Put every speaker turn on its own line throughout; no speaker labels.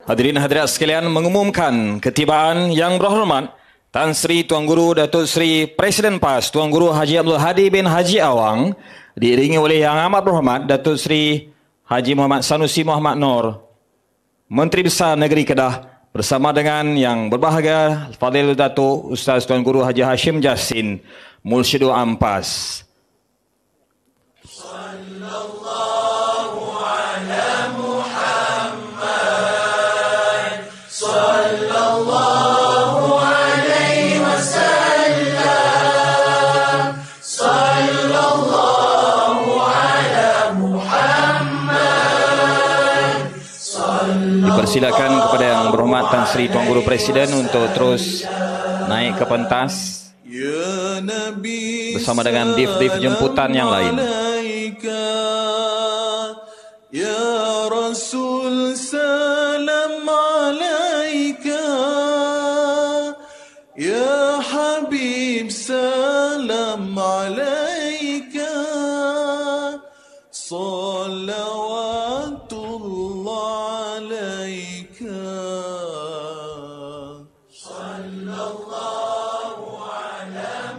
Hadirin hadirat sekalian, mengumumkan ketibaan yang berhormat Tan Sri Tuan Guru Datuk Seri Presiden PAS Tuan Guru Haji Abdul Hadi bin Haji Awang diiringi oleh Yang Amat Berhormat Datuk Seri Haji Muhammad Sanusi Muhammad Noor, Menteri Besar Negeri Kedah, bersama dengan yang berbahagia Fadil Datuk Ustaz Tuan Guru Haji Hashim Jassin, Mursyidul Ampas. Dipersilakan kepada Yang Berhormat Tan Sri Tuan Guru Presiden untuk terus naik ke pentas bersama dengan div-div jemputan yang lain.
Ya Rasul salam alaika, Ya Habib salam alaika, salawatullah alaika.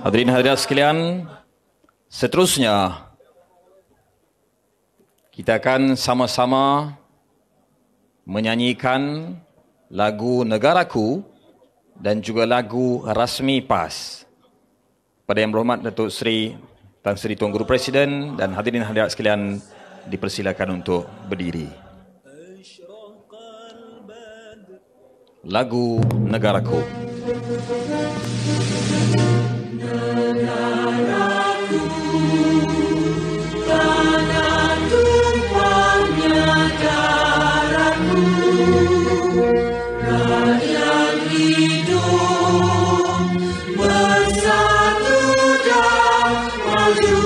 Hadirin hadirat sekalian, seterusnya kita akan sama-sama menyanyikan lagu Negaraku dan juga lagu rasmi PAS. Pada Yang Berhormat Datuk Seri Tan Sri Tuan Guru Presiden dan hadirin hadirat sekalian dipersilakan untuk berdiri. Lagu Negaraku.
Negaraku, tanah tumpahnya darahku, rakyat hidup bersatu dan maju,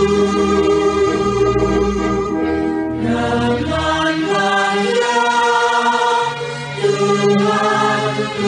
dengan bangga Tuhan muliakan.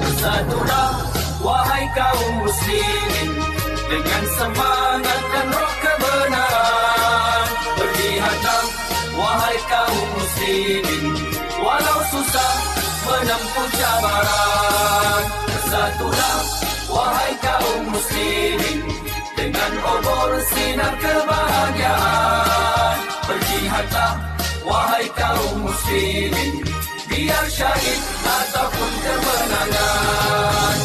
Bersatulah wahai kaum muslimin, dengan semangat dan roh kebenaran. Berjihadlah wahai kaum muslimin, walau susah menempuh cabaran. Bersatulah wahai kaum muslimin, dengan obor sinar kebahagiaan. Berjihadlah wahai kaum muslimin, biar syahid ataupun kemenangan.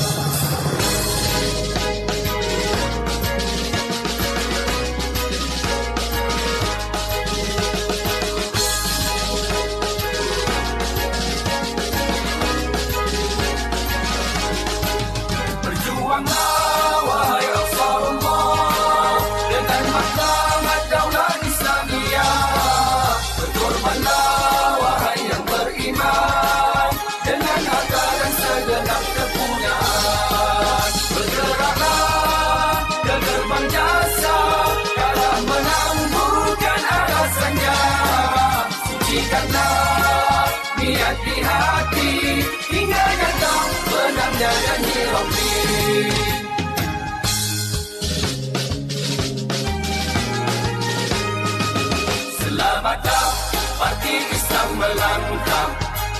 Berjuanglah wahai Rasulullah dengan matlamat daulah Islamiyah. Berkorbanlah wahai yang beriman dengan harta dan segenap kepunyaan. Bergeraklah ke gerbang jasa, kalah menang bukan alasannya. Sucikanlah niat di hati hingga datang benarnya janji Rabbi. Selamatlah parti Islam melangkah,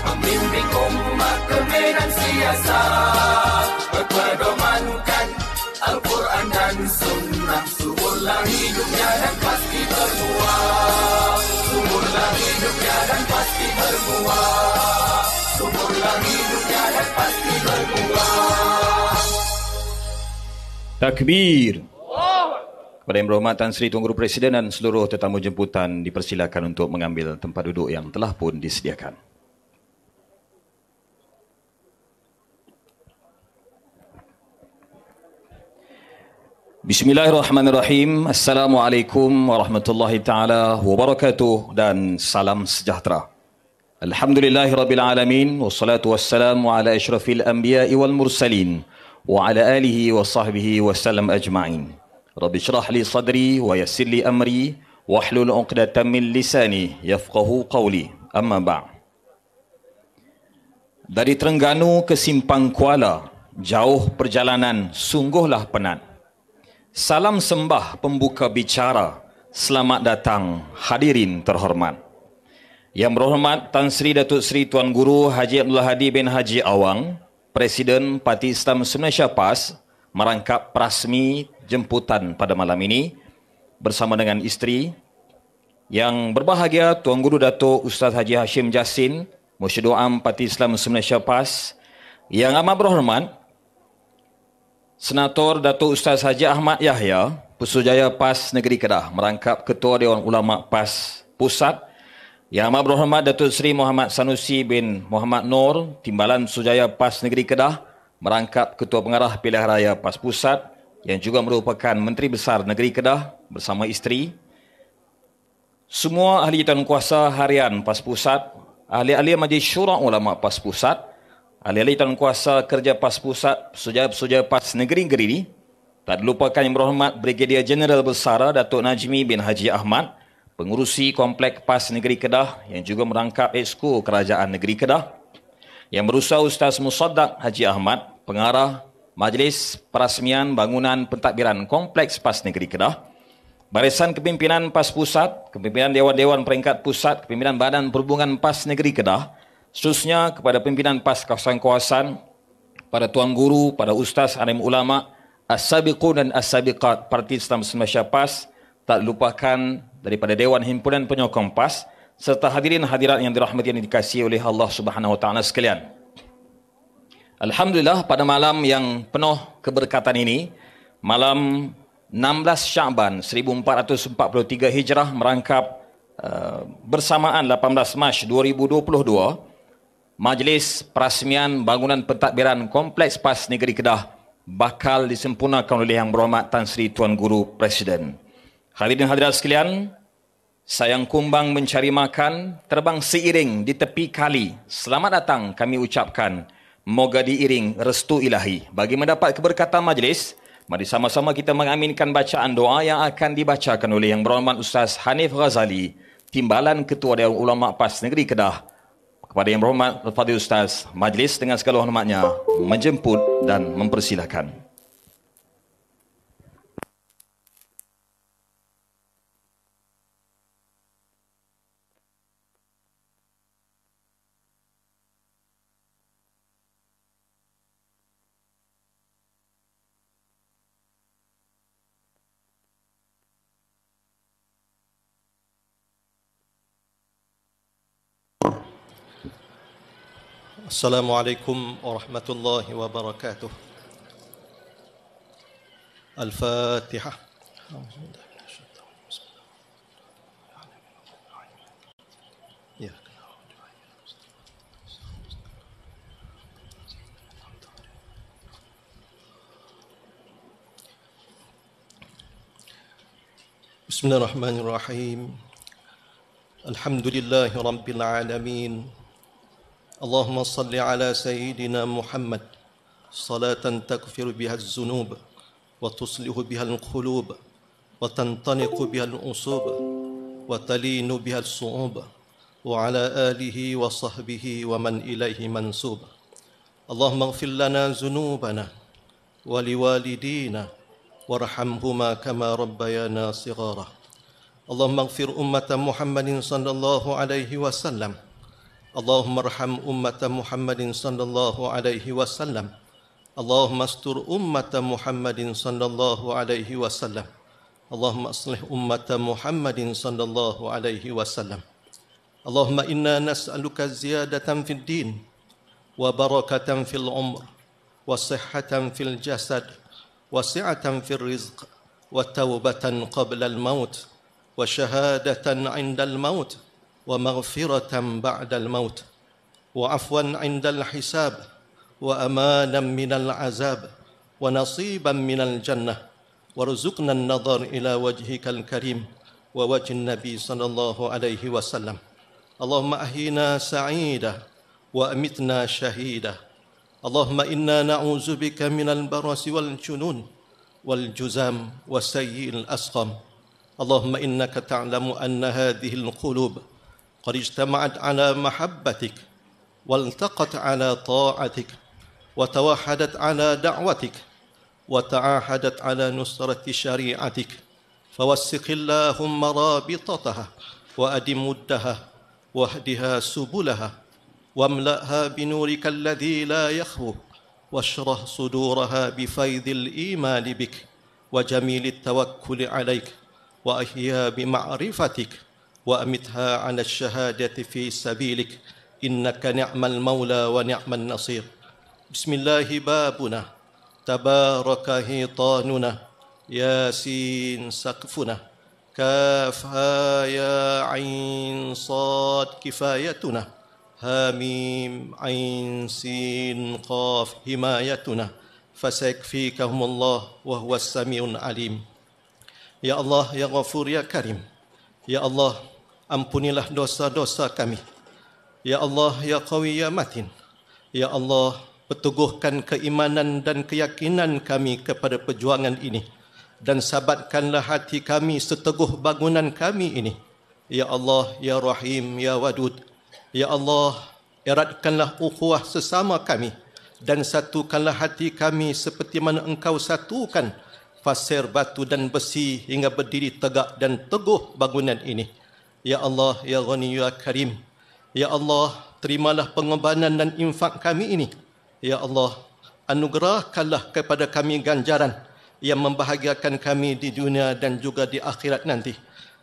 membimbing umat ke medan siasat, berpedomankan Al-Quran dan Sunnah. Suburlah hidupnya dan pasti berbuah. Suburlah hidupnya dan pasti berbuah. Suburlah hidupnya dan pasti berbuah.
Takbir. Kepada Yang Berhormat Tan Sri Tuan Guru Presiden dan seluruh tetamu jemputan dipersilakan untuk mengambil tempat duduk yang telah pun disediakan. Bismillahirrahmanirrahim. Assalamualaikum warahmatullahi taala wabarakatuh dan salam sejahtera. Alhamdulillahirrabbilalamin. Wassalatu wassalamu ala asyrafil anbiya'i wal mursalin wa ala alihi wa sahbihi wasallam ajma'in. Rabbi syrah li sadri wa yassir li amri wahlul 'uqdatam min lisani yafqahu qawli. Amma ba'. Dari Terengganu ke Simpang Kuala, jauh perjalanan sungguhlah penat. Salam sembah pembuka bicara, selamat datang hadirin terhormat. Yang Berhormat Tan Sri Datuk Seri Tuan Guru Haji Abdul Hadi bin Haji Awang, Presiden Parti Islam Malaysia PAS, merangkap rasmi jemputan pada malam ini bersama dengan isteri. Yang berbahagia Tuan Guru Datuk Ustaz Haji Hashim Jassin, Mursyidul Am Parti Islam Malaysia PAS. Yang amat berhormat Senator Datuk Ustaz Haji Ahmad Yahya, Pusujaya PAS Negeri Kedah, merangkap Ketua Dewan Ulama PAS Pusat. Yang amat berhormat Datuk Seri Muhammad Sanusi bin Muhammad Nur, Timbalan Pusujaya PAS Negeri Kedah, merangkap Ketua Pengarah Pilihan Raya PAS Pusat, yang juga merupakan Menteri Besar Negeri Kedah bersama isteri. Semua ahli jawatan kuasa harian PAS Pusat, ahli-ahli Majlis Syura Ulama PAS Pusat, ahli-ahli jawatan kuasa kerja PAS Pusat, pesujaya-pesujaya PAS Negeri-Negeri, tak dilupakan Yang Berhormat Brigadier Jeneral Bersara Datuk Najmi bin Haji Ahmad, pengurusi Komplek PAS Negeri Kedah yang juga merangkap Exco Kerajaan Negeri Kedah. Yang berusaha Ustaz Musaddaq Haji Ahmad, pengarah Majlis Perasmian Bangunan Pentadbiran Kompleks PAS Negeri Kedah, Barisan Kepimpinan PAS Pusat, Kepimpinan Dewan-Dewan Peringkat Pusat, Kepimpinan Badan Perhubungan PAS Negeri Kedah, seterusnya kepada pimpinan PAS kawasan-kawasan, pada Tuan Guru, pada Ustaz Alim Ulama, As-Sabiqun dan As-Sabiqat Parti Islam Malaysia PAS, tak lupakan daripada Dewan Himpunan Penyokong PAS, serta hadirin hadirat yang dirahmati dan dikasihi oleh Allah Subhanahu Wa Taala sekalian. Alhamdulillah, pada malam yang penuh keberkatan ini, malam 16 Sya'ban 1443 Hijrah merangkap bersamaan 18 Mac 2022, Majlis Perasmian Bangunan Pentadbiran Kompleks PAS Negeri Kedah bakal disempurnakan oleh Yang Berhormat Tan Sri Tuan Guru Presiden. Hadirin hadirat sekalian, sayang kumbang mencari makan, terbang seiring di tepi kali. Selamat datang kami ucapkan. Moga diiring restu ilahi. Bagi mendapat keberkatan majlis, mari sama-sama kita mengaminkan bacaan doa yang akan dibacakan oleh Yang Berhormat Ustaz Hanif Ghazali, Timbalan Ketua Dewan Ulama PAS Negeri Kedah. Kepada Yang Berhormat Al-Fadhil Ustaz, majlis dengan segala hormatnya menjemput dan mempersilakan.
Assalamualaikum warahmatullahi wabarakatuh. Al-Fatihah. Ya. Bismillahirrahmanirrahim. Alhamdulillahi rabbil alamin. Allahumma salli ala sayyidina Muhammad salatan takfiru biha az-zunub wa tuslihu biha al-qulub wa tantaniqu biha al-usub wa talinu biha al-su'ub wa ala alihi wa sahbihi wa man ilayhi mansub. Allahumma ighfir lana dhunubana wa liwalidina warhamhuma kama rabbayana shighara. Allahumma ighfir ummata Muhammadin sallallahu alaihi wasallam. Allahumma arham ummata Muhammadin sallallahu alaihi wasallam. Allahumma astur ummata Muhammadin sallallahu alaihi wasallam. Allahumma aslih ummata Muhammadin sallallahu alaihi wasallam. Allahumma inna nas'aluka ziyadatan fid din wa barakatan fil umr wa sihhatan fil jasad wa si'atan fil rizq wa tawbatan qabla al maut wa shahadatan 'inda al maut ومغفرة بعد الموت وعفوا عند الحساب وأمانا من العذاب ونصيبا من الجنة وارزقنا النظر إلى وجهك الكريم ووجه النبي صلى الله عليه وسلم. اللهم أحينا سعيدا وأمتنا شهيدا. اللهم إنا نعوذ بك من البرص والجنون والجزام وسيء الأسقام. اللهم إنك تعلم أن هذه القلوب قد اجتمعت على محبتك والتقت على طاعتك وتوحدت على دعوتك وتعاهدت على نصرة شريعتك فوسق اللهم رابطتها وأدم ودها واهدها سبلها واملأها بنورك الذي لا يخفو واشرح صدورها بفيض الإيمان بك وجميل التوكل عليك وأحيها بمعرفتك وأمتها على الشهادة في سبيلك إنك نعم المولى ونعم النصير. بسم الله بابنا تبارك هيطاننا ياسين سقفنا كافها يا عين صاد كفايتنا هاميم عين سين قاف حمايتنا فسيكفيكهم الله وهو السميع العليم. يا الله يا غفور يا كريم. Ya Allah, ampunilah dosa-dosa kami. Ya Allah, ya Qawi, ya Matin. Ya Allah, peteguhkan keimanan dan keyakinan kami kepada perjuangan ini dan sabatkanlah hati kami seteguh bangunan kami ini. Ya Allah, ya Rahim, ya Wadud. Ya Allah, eratkanlah ukhuwah sesama kami dan satukanlah hati kami seperti mana Engkau satukan pasir, batu dan besi hingga berdiri tegak dan teguh bangunan ini. Ya Allah, ya Ghani, ya Karim. Ya Allah, terimalah pengorbanan dan infak kami ini. Ya Allah, anugerahkanlah kepada kami ganjaran yang membahagiakan kami di dunia dan juga di akhirat nanti.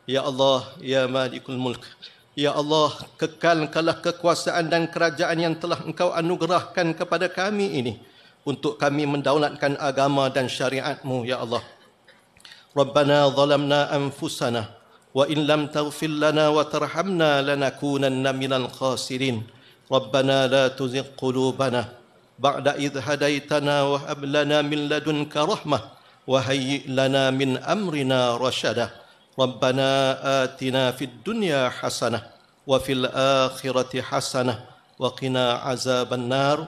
Ya Allah, ya Malikul Mulk. Ya Allah, kekalkanlah kekuasaan dan kerajaan yang telah Engkau anugerahkan kepada kami ini untuk kami mendaulatkan agama dan syariat-Mu, ya Allah. Rabbana zalamna anfusana wa in lam taghfir lana wa tarhamna lanakunanna minal khasirin. Rabbana la tuzigh qulubana ba'da idh hadaitana wa hab lana min ladunka rahmah wa hayyi' lana min amrina rashada. Rabbana atina fid dunya hasanah wa fil akhirati hasanah wa qina azaban nar.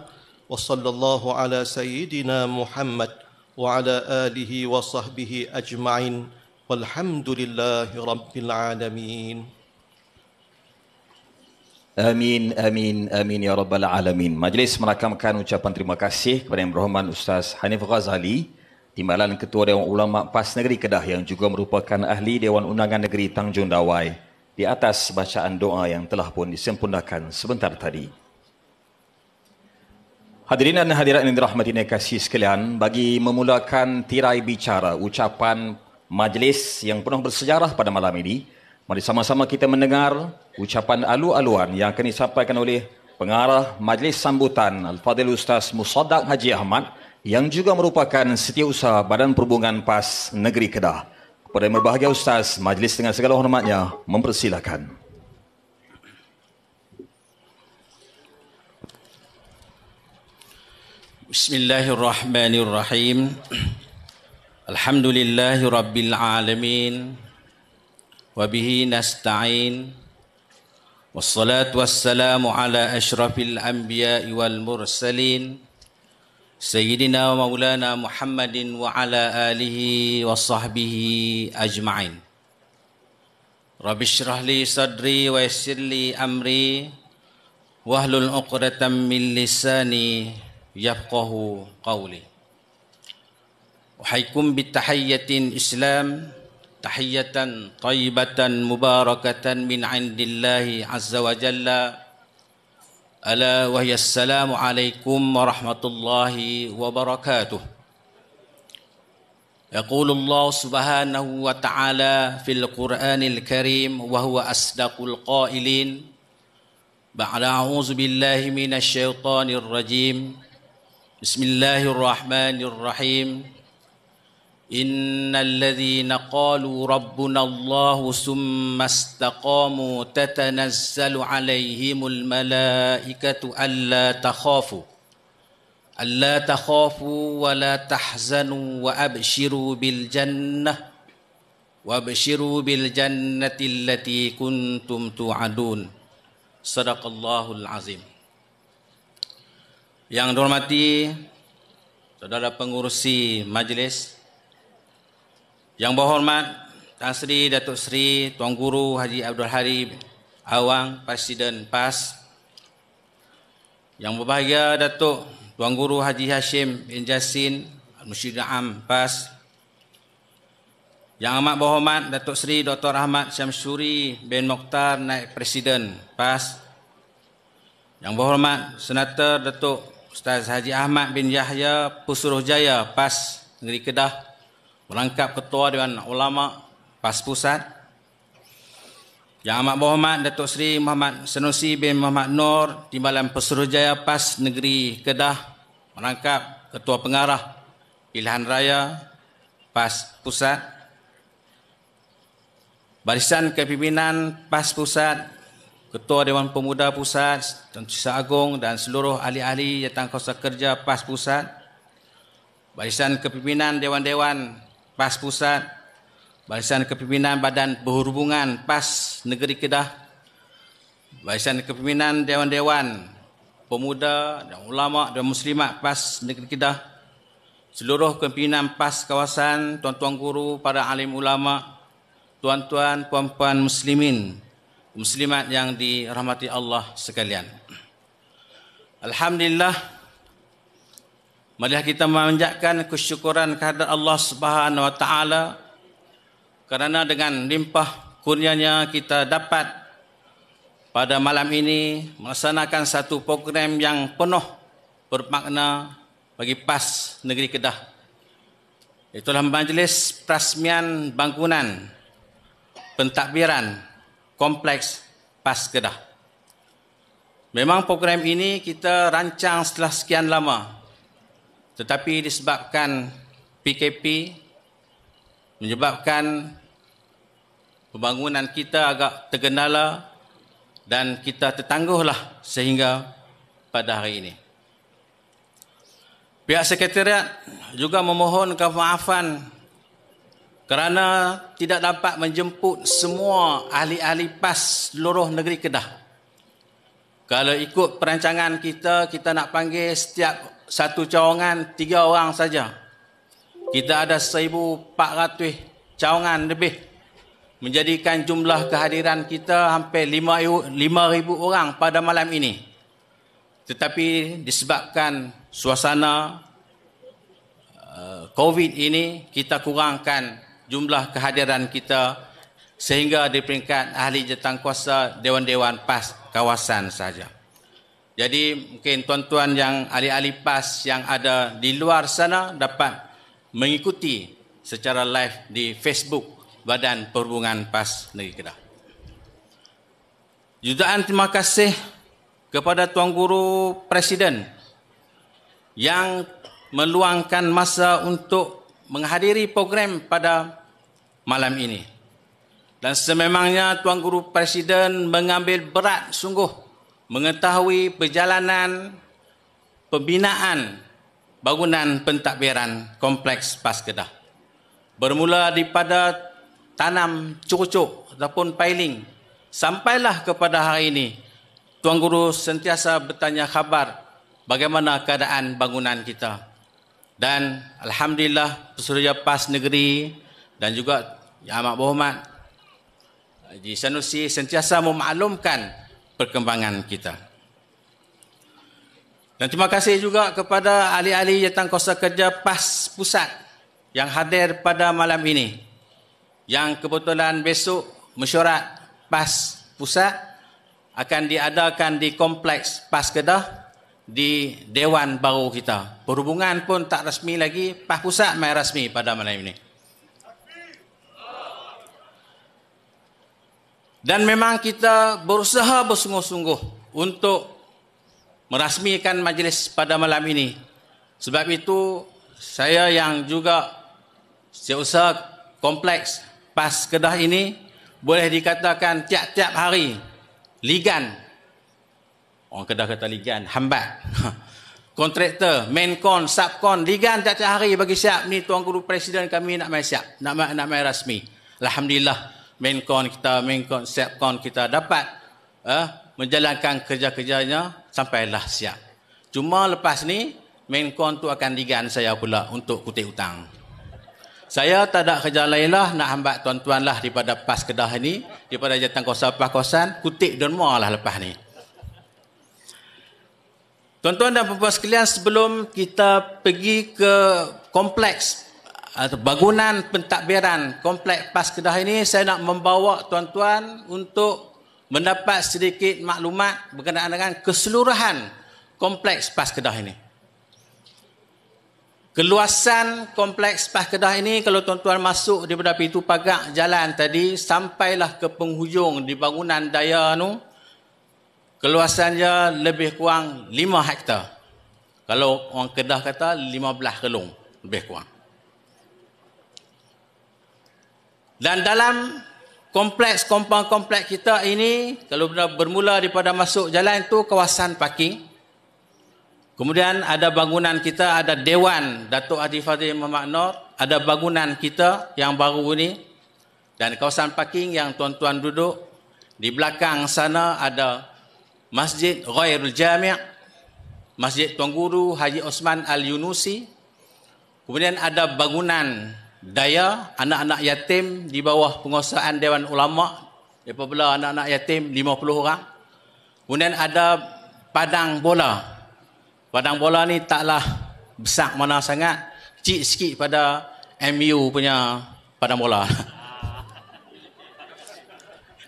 وصلى الله على سيدنا محمد وعلى آله وصحبه أجمعين والحمد لله رب العالمين.
Amin, amin, amin ya rabbal alamin. Majlis merakamkan ucapan terima kasih kepada Yang Berhormat Ustaz Hanif Ghazali, Timbalan Ketua Dewan Ulama PAS Negeri Kedah yang juga merupakan ahli Dewan Undangan Negeri Tanjung Dawai, di atas bacaan doa yang telah pun disempurnakan sebentar tadi. Hadirin dan hadirat yang dirahmati dan kasih sekalian, bagi memulakan tirai bicara ucapan majlis yang penuh bersejarah pada malam ini, mari sama-sama kita mendengar ucapan alu-aluan yang akan disampaikan oleh Pengarah Majlis Sambutan Al-Fadhil Ustaz Musaddaq Haji Ahmad yang juga merupakan Setiausaha Badan Perhubungan PAS Negeri Kedah. Kepada yang berbahagia Ustaz, majlis dengan segala hormatnya mempersilakan.
Bismillahirrahmanirrahim. Alhamdulillahi Rabbil Alamin. Wabihi nasta'in. Wassalatu wassalamu ala ashrafil anbiya'i wal mursalin. Sayyidina wa maulana Muhammadin wa ala alihi wa sahbihi ajma'in. Rabbi syrah li sadri wa yassir li amri. Wahlul uqdatam min lisani yafqahu qawli. Uhaykum bitahiyyatin Islam, tahiyatan tayyibatan mubarakatan min indillahi azza wa jalla, ala wa hiya assalamu alaikum warahmatullahi wabarakatuh. Yaqulu Allah subhanahu wa ta'ala fil Qur'anil Karim wa huwa asdaqul qailin, ba'da a'udzu billahi minasy syaithanir rajim. Bismillahirrahmanirrahim. Innal ladzina qalu rabbuna Allah summa istaqamu tatanazzalu alaihimul malaikatu alla takhafu wa la tahzanu wa abshiru bil jannati allati kuntum tu'adun. Sadaqallahul azim. Yang dihormati saudara pengurusi majlis, yang berhormat Tan Sri Datuk Seri Tuan Guru Haji Abdul Hadi Awang, Presiden PAS, yang berbahagia Datuk Tuan Guru Haji Hashim bin Jasin Al-Mursyid Am PAS, yang amat berhormat Datuk Seri Dr. Ahmad Syamsuri bin Mokhtar Naib Presiden PAS, yang berhormat Senator Datuk Ustaz Haji Ahmad bin Yahya Pusuruhjaya PAS Negeri Kedah, merangkap Ketua Dewan Ulama PAS Pusat, yang amat berhormat Datuk Seri Muhammad Sanusi bin Muhammad Nur Timbalan Pusuruhjaya PAS Negeri Kedah, merangkap Ketua Pengarah Pilihan Raya PAS Pusat, Barisan Kepimpinan PAS Pusat, Ketua Dewan Pemuda Pusat, Tun Sisa Agung dan seluruh ahli-ahli Jawatankuasa Kerja PAS Pusat, Barisan Kepimpinan Dewan-Dewan PAS Pusat, Barisan Kepimpinan Badan Berhubungan PAS Negeri Kedah, Barisan Kepimpinan Dewan-Dewan Pemuda dan Ulama dan Muslimat PAS Negeri Kedah, seluruh kepimpinan PAS kawasan, tuan-tuan guru, para alim ulama, tuan-tuan, puan-puan muslimin, muslimat yang dirahmati Allah sekalian. Alhamdulillah, marilah kita memanjatkan kesyukuran kehadirat Allah Subhanahu wa taala kerana dengan limpah kurnianya kita dapat pada malam ini melaksanakan satu program yang penuh bermakna bagi PAS Negeri Kedah. Itulah majlis perasmian bangunan pentadbiran Kompleks PAS Kedah. Memang program ini kita rancang setelah sekian lama, tetapi disebabkan PKP menyebabkan pembangunan kita agak tergendala dan kita tertangguhlah sehingga pada hari ini. Pihak Sekretariat juga memohon kemaafan kerana tidak dapat menjemput semua ahli-ahli PAS seluruh negeri Kedah. Kalau ikut perancangan kita, kita nak panggil setiap satu cawangan 3 orang saja. Kita ada 1,400 cawangan lebih, menjadikan jumlah kehadiran kita hampir 5,000 orang pada malam ini. Tetapi disebabkan suasana COVID ini, kita kurangkan jumlah kehadiran kita sehingga di peringkat ahli jawatankuasa Dewan-Dewan PAS kawasan saja. Jadi mungkin tuan-tuan yang ahli-ahli PAS yang ada di luar sana dapat mengikuti secara live di Facebook Badan Perhubungan PAS Negeri Kedah. Jutaan terima kasih kepada Tuan Guru Presiden yang meluangkan masa untuk menghadiri program pada malam ini. Dan sememangnya Tuan Guru Presiden mengambil berat sungguh mengetahui perjalanan pembinaan bangunan pentadbiran Kompleks PAS Kedah. Bermula daripada tanam cucuk ataupun piling, sampailah kepada hari ini Tuan Guru sentiasa bertanya khabar bagaimana keadaan bangunan kita. Dan Alhamdulillah Pesuruhjaya PAS Negeri dan juga Yang Amat Berhormat Haji Sanusi sentiasa memaklumkan perkembangan kita. Dan terima kasih juga kepada ahli-ahli Jawatankuasa Kerja PAS Pusat yang hadir pada malam ini, yang kebetulan besok mesyuarat PAS Pusat akan diadakan di Kompleks PAS Kedah di Dewan baru kita. Perhubungan pun tak rasmi lagi, PAS Pusat mai rasmi pada malam ini. Dan memang kita berusaha bersungguh-sungguh untuk merasmikan majlis pada malam ini. Sebab itu saya yang juga setiausaha Kompleks PAS Kedah ini boleh dikatakan tiap-tiap hari ligan, orang Kedah kata ligan, hambat. Kontraktor, mainkon, subkon, ligan tiap-tiap hari bagi siap ni Tuan Guru Presiden kami nak main siap, nak main rasmi. Alhamdulillah mainkon kita, mainkon, subkon kita dapat menjalankan kerja-kerjanya sampailah siap. Cuma lepas ni mainkon tu akan ligan saya pula untuk kutip hutang. Saya tak ada kerja lain lah, nak hambat tuan-tuan lah daripada PAS Kedah ini, daripada Jawatankuasa PAS Kawasan, kutip dan muar lah lepas ni. Tuan-tuan dan puan-puan sekalian, sebelum kita pergi ke kompleks atau bangunan pentadbiran Kompleks PAS Kedah ini, saya nak membawa tuan-tuan untuk mendapat sedikit maklumat berkenaan dengan keseluruhan Kompleks PAS Kedah ini. Keluasan Kompleks PAS Kedah ini, kalau tuan-tuan masuk daripada pintu pagar jalan tadi, sampailah ke penghujung di bangunan daya tu, keluasannya lebih kurang 5 hektar. Kalau orang Kedah kata 15 kelong, lebih kurang. Dan dalam kompleks, kompang kompleks kita ini, kalau bermula daripada masuk jalan itu, kawasan parking. Kemudian ada bangunan kita, ada Dewan Datuk Haji Fadhil Muhammad Noor, ada bangunan kita yang baru ini, dan kawasan parking yang tuan-tuan duduk. Di belakang sana ada Masjid Ghairul Jami', Masjid Tuan Guru Haji Osman Al-Yunusi. Kemudian ada bangunan daya anak-anak yatim di bawah penguasaan Dewan Ulama', apabila anak-anak yatim 50 orang. Kemudian ada padang bola. Padang bola ni taklah besar mana sangat, kecil sikit pada MU punya padang bola.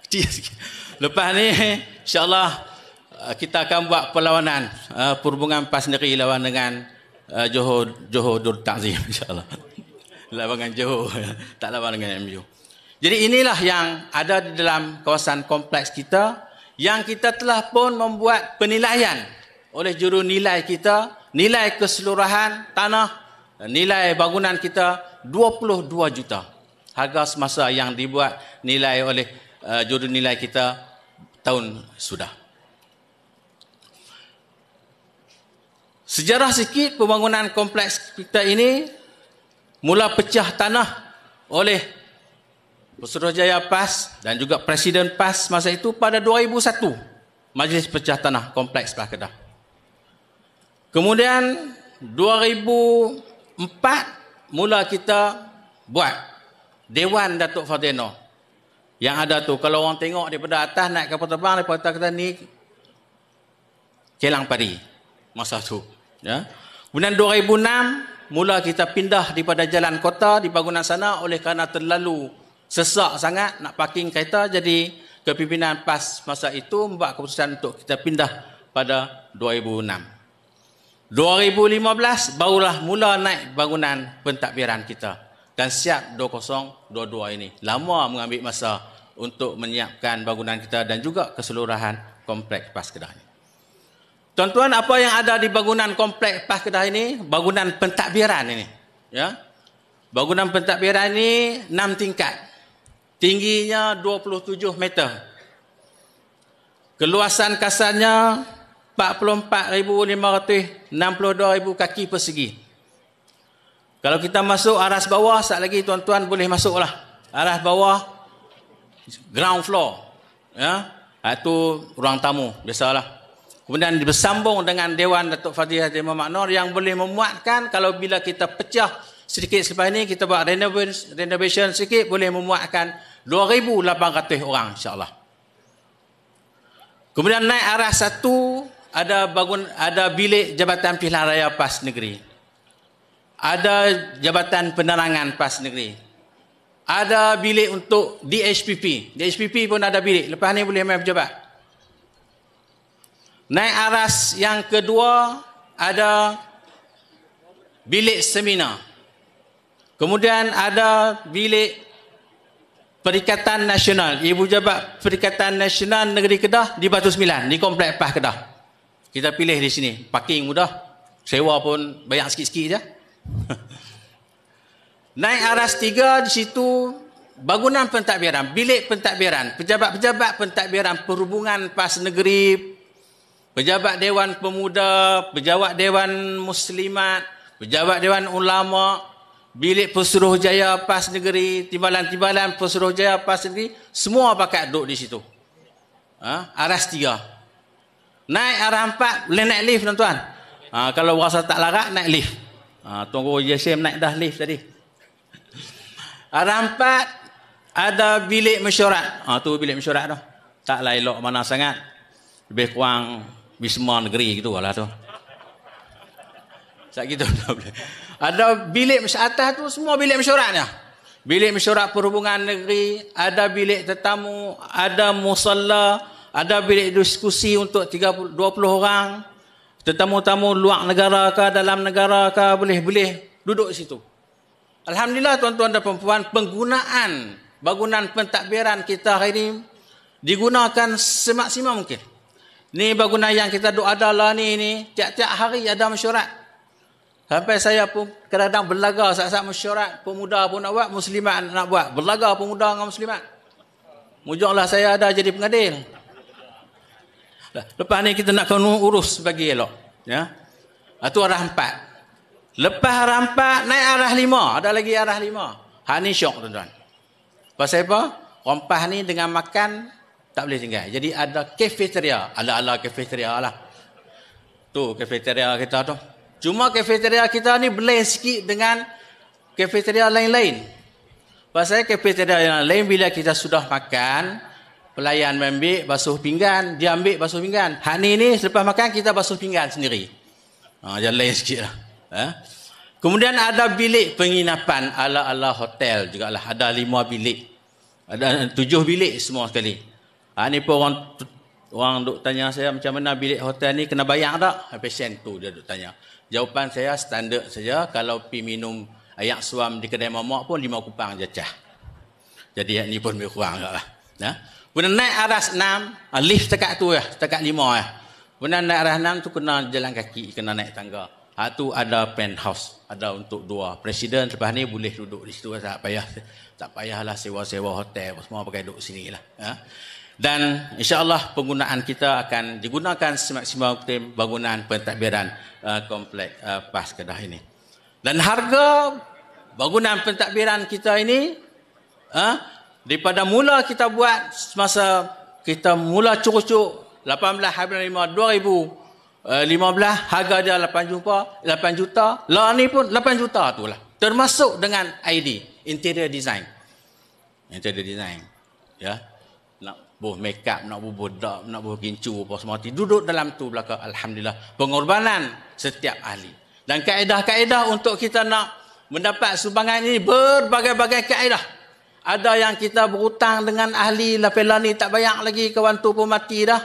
Kecil sikit. Lepas ni insya-Allah kita akan buat perlawanan perhubungan PAS Negeri lawan dengan Johor Darul Ta'zim, insya-Allah. Lawan dengan Johor, tak lawan dengan MU. Jadi inilah yang ada di dalam kawasan kompleks kita, yang kita telah pun membuat penilaian oleh juru nilai kita, nilai keseluruhan tanah, nilai bangunan kita 22 juta. Harga semasa yang dibuat nilai oleh juru nilai kita tahun sudah. Sejarah sikit pembangunan kompleks kita ini, mula pecah tanah oleh Pesuruhjaya PAS dan juga Presiden PAS masa itu pada 2001, Majlis Pecah Tanah Kompleks PAS Kedah. Kemudian 2004 mula kita buat Dewan Datuk Fadhil Noor. Yang ada tu, kalau orang tengok daripada atas naik kapal terbang, daripada kata ni Kelang Pari masa tu. Ya. Kemudian 2006 mula kita pindah daripada jalan kota di bangunan sana oleh kerana terlalu sesak sangat nak parking kereta, jadi kepimpinan PAS masa itu membuat keputusan untuk kita pindah pada 2006. 2015 barulah mula naik bangunan pentadbiran kita dan siap 2022 ini. Lama mengambil masa untuk menyiapkan bangunan kita dan juga keseluruhan kompleks PAS Kedah ini. Tuan-tuan, apa yang ada di bangunan kompleks PAS Kedah ini? Bangunan pentadbiran ini. Ya. Bangunan pentadbiran ini 6 tingkat. Tingginya 27 meter. Keluasan kasarnya 44,562 kaki persegi. Kalau kita masuk aras bawah, sekali lagi tuan-tuan boleh masuklah. Aras bawah, ground floor. Ya. Itu ruang tamu, biasalah. Kemudian bersambung dengan Dewan Datuk Fadhil Haji Muhammad Noor yang boleh memuatkan, kalau bila kita pecah sedikit selepas ini, kita buat renovation sedikit, boleh memuatkan 2,800 orang insyaAllah. Kemudian naik arah 1, ada bilik Jabatan Pilihan Raya PAS Negeri. Ada Jabatan Penerangan PAS Negeri. Ada bilik untuk DHPP. DHPP pun ada bilik. Lepas ni boleh main pejabat. Naik aras yang kedua, ada bilik seminar. Kemudian ada bilik Perikatan Nasional. Ibu Jabat Perikatan Nasional Negeri Kedah di Batu Sembilan, di Kompleks PAS Kedah. Kita pilih di sini. Parking mudah. Sewa pun bayar sikit-sikit je. Naik aras 3, di situ bangunan pentadbiran, bilik pentadbiran, pejabat-pejabat pentadbiran perhubungan PAS Negeri, pejabat Dewan Pemuda, pejabat Dewan Muslimat, pejabat Dewan Ulama, bilik Pesuruhjaya PAS Negeri, timbalan-timbalan Pesuruhjaya PAS Negeri, semua pakat duduk di situ. Aras 3. Naik arah 4, boleh naik lift tuan-tuan. Kalau rasa tak larat, naik lift. Tunggu Yasim naik dah lift tadi. Arah 4, ada bilik mesyuarat. Tu bilik mesyuarat tu. Taklah elok mana sangat. Lebih kurang Wisma Negeri gitu lah tu. Sat gitu dah boleh. Ada bilik atas tu semua bilik mesyuaratnya. Bilik mesyuarat perhubungan negeri, ada bilik tetamu, ada musalla, ada bilik diskusi untuk 20 orang. Tetamu-tamu luar negara ke dalam negara ke boleh duduk di situ. Alhamdulillah tuan-tuan dan puan-puan, penggunaan bangunan pentadbiran kita hari ini digunakan semaksimal mungkin. Ni bangunan yang kita duk ada lah ni tiap-tiap hari ada mesyuarat. Sampai saya pun kadang-kadang berlaga saat-saat mesyuarat, pemuda pun nak buat, muslimat nak buat. Berlaga pemuda dengan muslimat. Mujurlah saya ada jadi pengadil. Lepas ni kita nak kena urus bagi elok. Ya. Itu arah 4. Lepas arah 4, naik arah 5. Ada lagi arah 5. Hak ni syok tuan-tuan. Pasal apa? Rompah ni dengan makan tak boleh tinggal. Jadi ada kafeteria. Ala-ala kafeteria lah. Tu kafeteria kita tu. Cuma kafeteria kita ni blend sikit dengan kafeteria lain-lain. Pasal kafeteria yang lain bila kita sudah makan, pelayan ambil basuh pinggan, dia ambil basuh pinggan. Hak ni selepas makan kita basuh pinggan sendiri. Jangan lain sikit lah. Kemudian ada bilik penginapan ala-ala hotel jugalah. Ada 5 bilik. Ada 7 bilik semua sekali. Ni pun orang duk tanya saya macam mana bilik hotel ni kena bayar tak? Pasien tu dia duk tanya. Jawapan saya standard saja. Kalau pergi minum ayak suam di kedai mamak pun 5 kupang je cah. Jadi ni pun lebih kurang tak lah. Kemudian naik aras 6. Lift setakat tu setakat 5 Kemudian naik aras 6 tu kena jalan kaki, kena naik tangga. Tu ada penthouse. Ada untuk 2 presiden. Lepas ni boleh duduk di situ. Tak payahlah sewa-sewa hotel. Semua pakai duduk sini lah. Dan insyaAllah penggunaan kita akan digunakan semaksimal mungkin bangunan pentadbiran kompleks PAS Kedah ini. Dan harga bangunan pentadbiran kita ini daripada mula kita buat semasa kita mula cucuk 18/5/2015 harga dia 8 juta. Lah ni pun 8 juta tu lah. Termasuk dengan ID, interior design. Ya. Nak buh make up, nak buh bodak, nak buh gincu apa semua duduk dalam tu belakang. Alhamdulillah. Pengorbanan setiap ahli. Dan kaedah-kaedah untuk kita nak mendapat sumbangan ini berbagai-bagai kaedah. Ada yang kita berhutang dengan ahli lapela ni tak bayar lagi, kawan tu pun mati dah.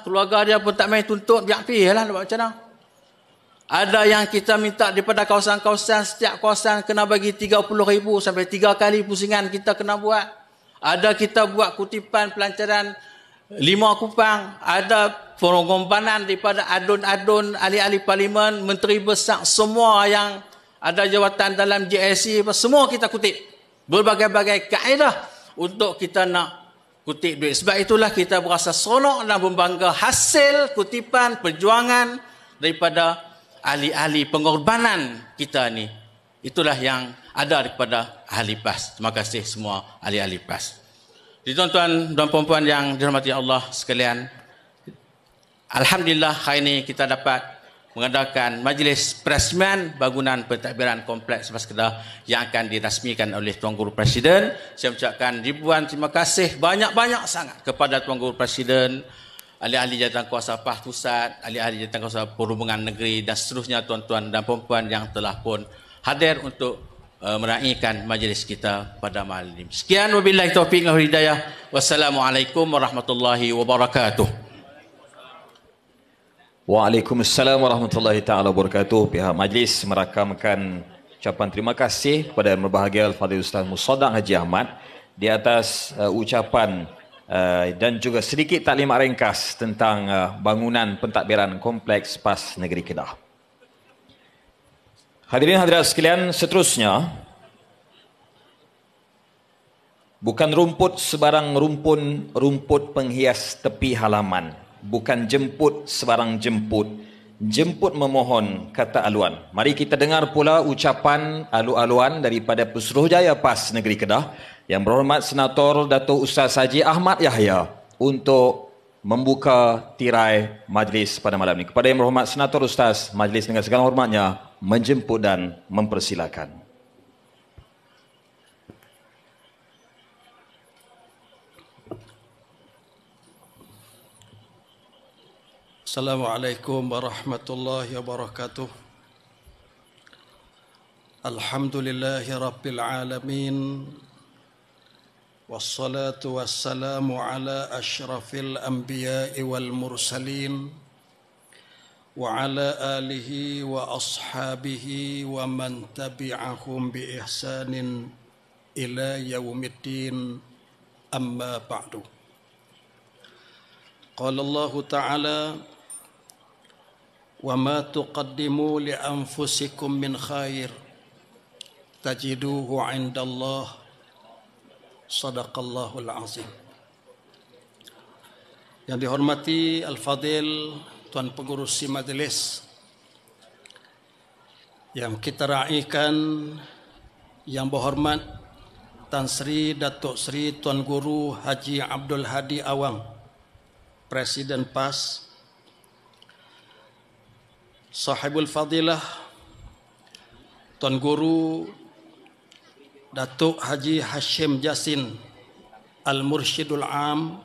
Keluarga dia pun tak main tuntut, biar pergi lah nak buat macam mana. Ada yang kita minta daripada kawasan-kawasan, setiap kawasan kena bagi 30,000 sampai 3 kali pusingan kita kena buat. Ada kita buat kutipan pelancaran Lima Kupang, ada pengorbanan daripada adun-adun, ahli-ahli parlimen, menteri besar, semua yang ada jawatan dalam JSC, semua kita kutip. Berbagai-bagai kaedah untuk kita nak kutip duit. Sebab itulah kita berasa seronok dan berbangga hasil kutipan perjuangan daripada ahli-ahli pengorbanan kita ni. Itulah yang ada daripada ahli PAS. Terima kasih semua ahli-ahli PAS. Jadi tuan-tuan dan puan-puan yang dirahmati Allah sekalian, alhamdulillah hari ini kita dapat mengadakan majlis perasmian bangunan pentadbiran kompleks PAS Kedah yang akan dirasmikan oleh Tuan Guru Presiden. Saya ucapkan ribuan terima kasih banyak-banyak sangat kepada Tuan Guru Presiden, ahli-ahli jawatan kuasa PAS Pusat, ahli-ahli jawatan kuasa perhubungan negeri dan seterusnya tuan-tuan dan puan-puan yang telah pun hadir untuk meraihkan majlis kita pada malam ini. Sekian, wabillahi taufiq wal hidayah. Wassalamualaikum warahmatullahi wabarakatuh.
Waalaikumsalam warahmatullahi taala wabarakatuh. Pihak majlis merakamkan ucapan terima kasih kepada Yang Berbahagia Al-Fadhil Ustaz Musaddiq Haji Ahmad di atas ucapan dan juga sedikit taklimat ringkas tentang bangunan pentadbiran kompleks PAS Negeri Kedah. Hadirin hadirat sekalian, seterusnya, bukan rumput sebarang rumput penghias tepi halaman, bukan jemput sebarang jemput memohon, kata aluan. Mari kita dengar pula ucapan alu-aluan daripada Pesuruhjaya PAS Negeri Kedah Yang Berhormat Senator Dato' Ustaz Haji Ahmad Yahya untuk membuka tirai majlis pada malam ini. Kepada Yang Berhormat Senator Ustaz, majlis dengan segala hormatnya menjemput dan mempersilakan.
Assalamualaikum warahmatullahi wabarakatuh. Alhamdulillahi rabbil alamin. Wassalatu wassalamu ala ashrafil anbiya'i wal mursalin wa ala alihi wa ashabihi wa man tabi'ahum bi ihsanin ila yaumiddin, amma ba'du. Qala Allah Ta'ala, wa ma tuqaddimu li anfusikum min khair tajiduhu 'indallah. Sadaqallahul azim. Yang dihormati Al-Fadhil Tuan Pengurusi Majlis, yang kita raikan Yang Berhormat Tan Sri Datuk Sri Tuan Guru Haji Abdul Hadi Awang, Presiden PAS, Sahibul Fadilah Tuan Guru Datuk Haji Hashim Jasin Al-Mursyidul Am,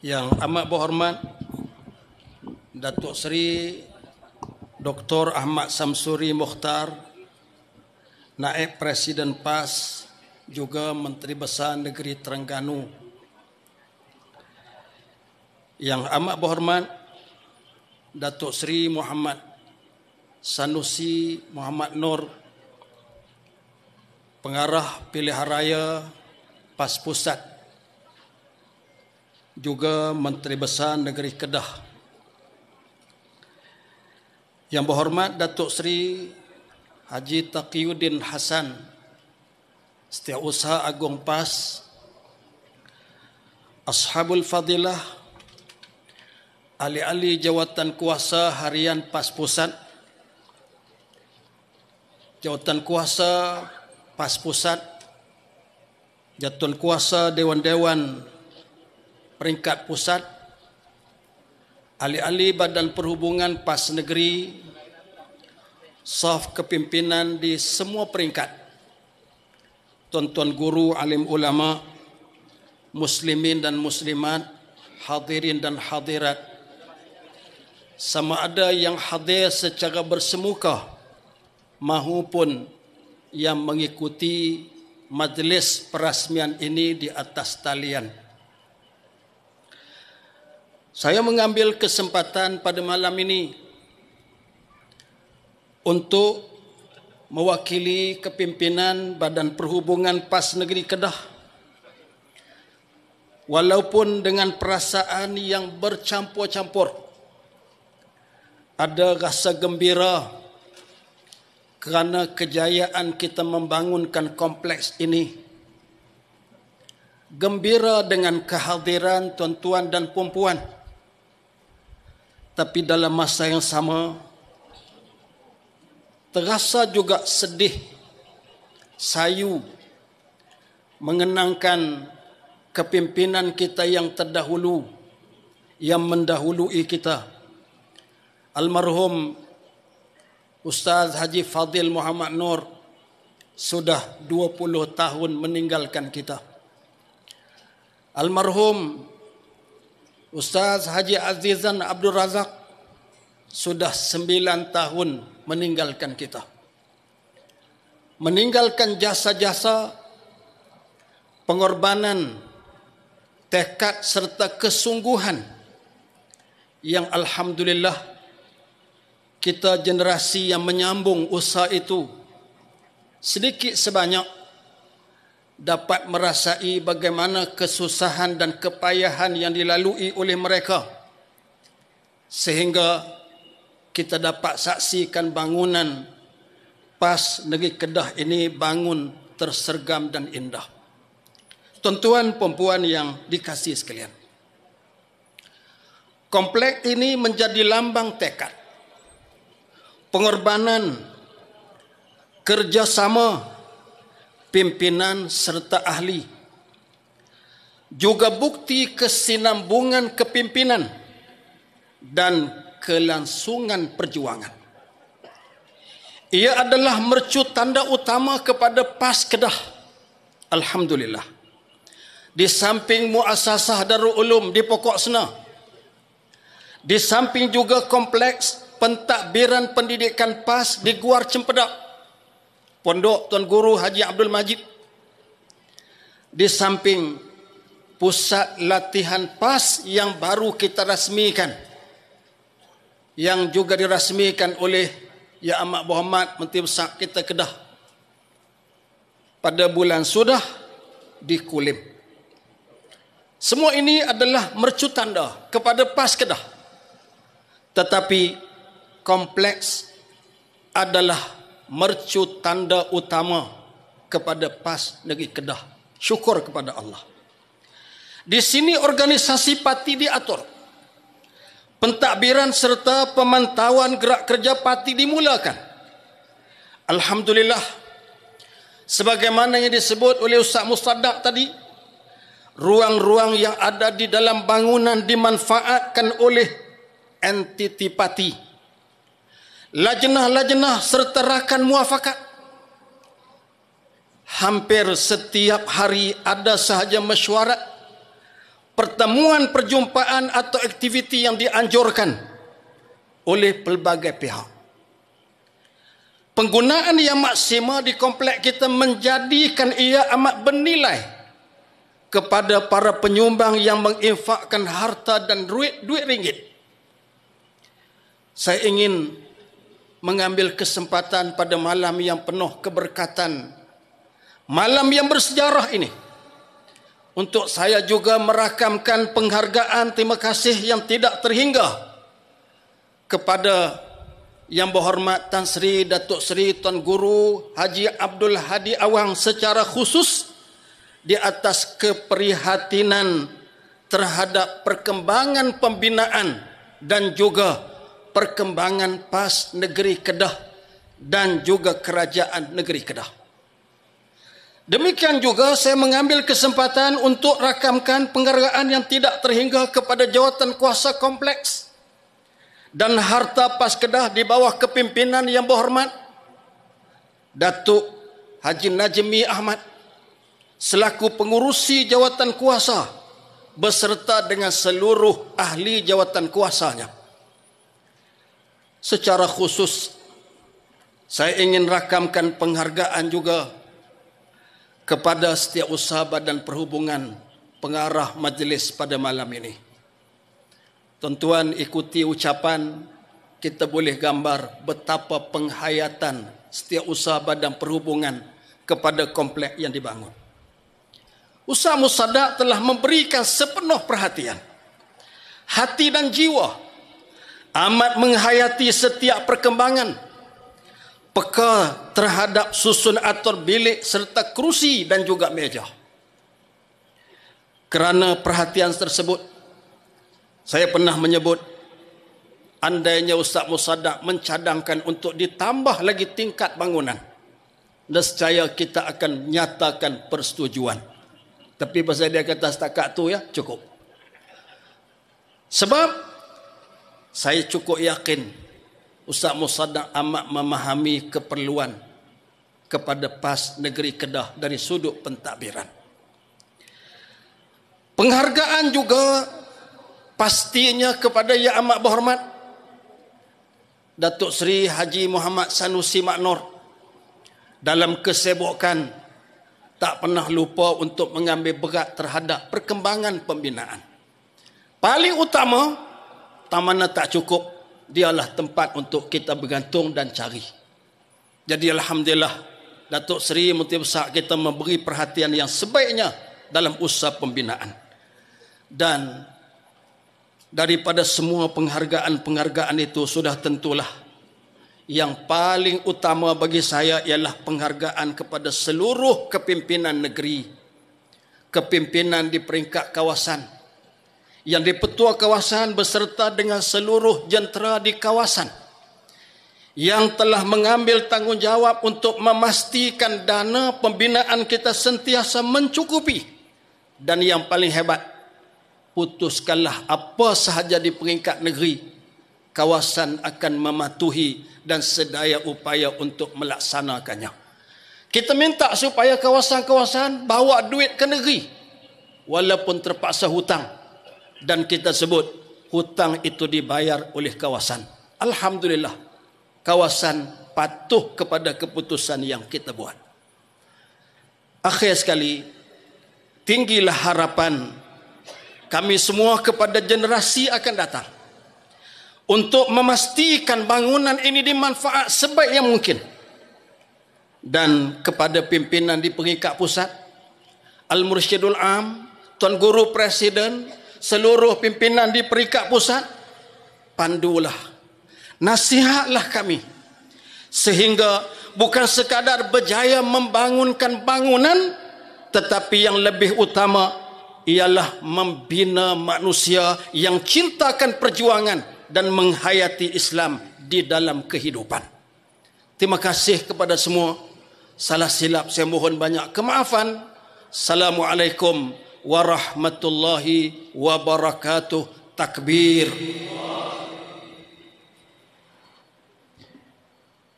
yang amat berhormat Datuk Seri Dr. Ahmad Samsuri Mukhtar, Naib Presiden PAS, juga Menteri Besar Negeri Terengganu, yang amat berhormat Datuk Seri Muhammad Sanusi Muhammad Nur, Pengarah Pilihan Raya PAS Pusat, juga Menteri Besar Negeri Kedah, yang berhormat Datuk Seri Haji Taqiyuddin Hasan, Setiausaha Agung PAS, Ashabul Fadilah, ahli-ahli jawatan kuasa harian PAS Pusat, jawatan kuasa PAS Pusat, jawatan kuasa Dewan-Dewan peringkat pusat, ahli-ahli Badan Perhubungan PAS Negeri, staf kepimpinan di semua peringkat, tuan-tuan guru, alim ulama, muslimin dan muslimat, hadirin dan hadirat, sama ada yang hadir secara bersemuka mahupun yang mengikuti majlis perasmian ini di atas talian. Saya mengambil kesempatan pada malam ini untuk mewakili kepimpinan Badan Perhubungan PAS Negeri Kedah
walaupun dengan perasaan yang bercampur-campur. Ada rasa gembira kerana kejayaan kita membangunkan kompleks ini. Gembira dengan kehadiran tuan-tuan dan puan-puan. Tapi dalam masa yang sama, terasa juga sedih, sayu, mengenangkan kepimpinan kita yang terdahulu, yang mendahului kita. Almarhum Ustaz Haji Fadil Muhammad Nur sudah 20 tahun meninggalkan kita. Almarhum Ustaz Haji Azizan Abdul Razak sudah 9 tahun meninggalkan kita. Meninggalkan jasa-jasa, pengorbanan, tekad serta kesungguhan yang alhamdulillah kita generasi yang menyambung usaha itu sedikit sebanyak dapat merasai bagaimana kesusahan dan kepayahan yang dilalui oleh mereka, sehingga kita dapat saksikan bangunan PAS Negeri Kedah ini bangun tersergam dan indah. Tuan-tuan perempuan yang dikasihi sekalian, kompleks ini menjadi lambang tekad, pengorbanan, kerjasama pimpinan serta ahli, juga bukti kesinambungan kepimpinan dan kelangsungan perjuangan. Ia adalah mercu tanda utama kepada PAS Kedah. Alhamdulillah. Di samping muasasah Darul Ulum di Pokok Sena, di samping juga kompleks pentadbiran pendidikan PAS di Guar Cempedak, Pondok Tuan Guru Haji Abdul Majid, di samping pusat latihan PAS yang baru kita rasmikan, yang juga dirasmikan oleh Yang Amat Berhormat Menteri Besar kita Kedah pada bulan sudah di Kulim. Semua ini adalah mercu tanda kepada PAS Kedah. Tetapi kompleks adalah mercu tanda utama kepada PAS Negeri Kedah. Syukur kepada Allah. Di sini organisasi parti diatur. Pentadbiran serta pemantauan gerak kerja parti dimulakan. Alhamdulillah. Sebagaimana yang disebut oleh Ustaz Mustadaq tadi, ruang-ruang yang ada di dalam bangunan dimanfaatkan oleh entiti parti, lajnah-lajnah serta rakan muafakat. Hampir setiap hari ada sahaja mesyuarat, pertemuan, perjumpaan atau aktiviti yang dianjurkan oleh pelbagai pihak. Penggunaan yang maksima di kompleks kita menjadikan ia amat bernilai kepada para penyumbang yang menginfakkan harta dan duit ringgit. Saya ingin mengambil kesempatan pada malam yang penuh keberkatan, malam yang bersejarah ini, untuk saya juga merakamkan penghargaan terima kasih yang tidak terhingga kepada Yang Berhormat Tan Sri Datuk Seri Tuan Guru Haji Abdul Hadi Awang secara khusus di atas keprihatinan terhadap perkembangan pembinaan dan juga perkembangan PAS Negeri Kedah dan juga Kerajaan Negeri Kedah. Demikian juga saya mengambil kesempatan untuk rakamkan penghargaan yang tidak terhingga kepada jawatan kuasa kompleks dan harta PAS Kedah di bawah kepimpinan Yang Berhormat Datuk Haji Najmi Ahmad selaku pengurusi jawatan kuasa beserta dengan seluruh ahli jawatan kuasanya. Secara khusus, saya ingin rakamkan penghargaan juga kepada Setiausaha Badan Perhubungan pengarah majlis pada malam ini. Tuan-tuan ikuti ucapan, kita boleh gambar betapa penghayatan Setiausaha Badan Perhubungan kepada kompleks yang dibangun. Ustaz Musaddiq telah memberikan sepenuh perhatian, hati dan jiwa, amat menghayati setiap perkembangan, peka terhadap susun atur bilik serta kerusi dan juga meja. Kerana perhatian tersebut, saya pernah menyebut, andainya Ustaz Musaddiq mencadangkan untuk ditambah lagi tingkat bangunan, nescaya kita akan nyatakan persetujuan. Tapi pasal dia kata setakat tu ya, cukup. Sebab saya cukup yakin Ustaz Musaddiq amat memahami keperluan kepada PAS Negeri Kedah dari sudut pentadbiran. Penghargaan juga pastinya kepada Yang Amat Berhormat Datuk Seri Haji Muhammad Sanusi Mak Nur. Dalam kesibukan tak pernah lupa untuk mengambil berat terhadap perkembangan pembinaan. Paling utama, mana tak cukup, dialah tempat untuk kita bergantung dan cari. Jadi alhamdulillah, Datuk Seri Menteri Besar kita memberi perhatian yang sebaiknya dalam usaha pembinaan. Dan daripada semua penghargaan-penghargaan itu, sudah tentulah yang paling utama bagi saya ialah penghargaan kepada seluruh kepimpinan negeri, kepimpinan di peringkat kawasan, yang dipetua kawasan beserta dengan seluruh jentera di kawasan, yang telah mengambil tanggungjawab untuk memastikan dana pembinaan kita sentiasa mencukupi. Dan yang paling hebat, putuskanlah apa sahaja di peringkat negeri, kawasan akan mematuhi dan sedaya upaya untuk melaksanakannya. Kita minta supaya kawasan-kawasan bawa duit ke negeri walaupun terpaksa hutang, dan kita sebut hutang itu dibayar oleh kawasan. Alhamdulillah, kawasan patuh kepada keputusan yang kita buat. Akhir sekali, tinggilah harapan kami semua kepada generasi akan datang untuk memastikan bangunan ini dimanfaat sebaik yang mungkin. Dan kepada pimpinan di peringkat pusat, Al-Mursyidul Am, Tuan Guru Presiden, seluruh pimpinan di peringkat pusat, pandulah, nasihatlah kami, sehingga bukan sekadar berjaya membangunkan bangunan, tetapi yang lebih utama ialah membina manusia yang cintakan perjuangan dan menghayati Islam di dalam kehidupan. Terima kasih kepada semua. Salah silap saya mohon banyak kemaafan. Assalamualaikum warahmatullahi wabarakatuh. Takbir.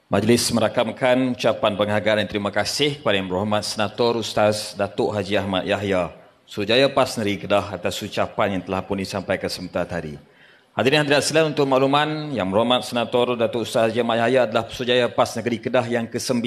Majlis merakamkan ucapan penghargaan dan terima kasih kepada Yang Berhormat Senator Ustaz Datuk Haji Ahmad Yahya, Suruhjaya PAS Negeri Kedah, atas ucapan yang telah pun disampaikan sebentar tadi. Hadirin hadirat sekalian, untuk makluman, Yang Berhormat Senator Datuk Ustaz Haji Ahmad Yahya adalah Suruhjaya PAS Negeri Kedah yang ke-9.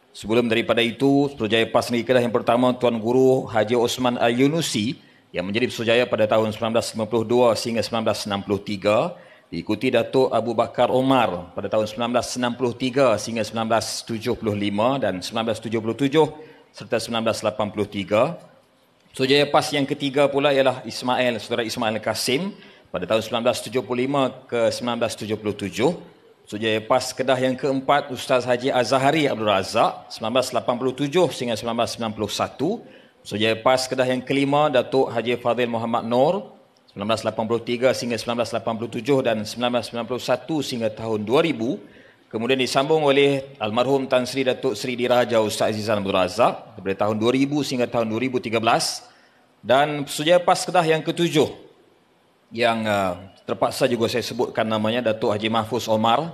Sebelum daripada itu, Suruhjaya PAS Negeri Kedah yang pertama, Tuan Guru Haji Osman Al-Yunusi, yang menjadi Suruhjaya pada tahun 1952 sehingga 1963, diikuti Datuk Abu Bakar Omar pada tahun 1963 sehingga 1975 dan 1977 serta 1983. Suruhjaya PAS yang ketiga pula ialah Saudara Ismail Kasim pada tahun 1975 ke 1977. Suruhjaya PAS Kedah yang keempat Ustaz Haji Azhari Abdul Razak 1987 sehingga 1991. Suruhjaya PAS Kedah yang kelima Datuk Haji Fadil Muhammad Nur 1983 sehingga 1987 dan 1991 sehingga tahun 2000. Kemudian disambung oleh almarhum Tan Sri Datuk Sri Diraja Ustaz Azizan Abdul Razak daripada tahun 2000 sehingga tahun 2013. Dan Suruhjaya PAS Kedah yang ketujuh yang terpaksa juga saya sebutkan namanya, Datuk Haji Mahfuz Omar.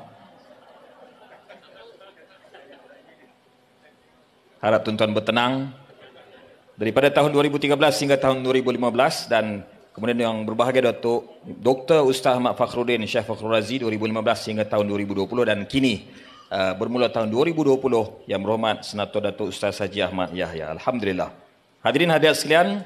Harap tuan-tuan bertenang. Daripada tahun 2013 hingga tahun 2015, dan kemudian yang berbahagia Datuk Dr. Ustaz Ahmad Fakhruddin Syekh Fakhrul Razi 2015 hingga tahun 2020, dan kini bermula tahun 2020 Yang Berhormat Senator Datuk Ustaz Haji Ahmad Yahya. Alhamdulillah. Hadirin hadirat sekalian,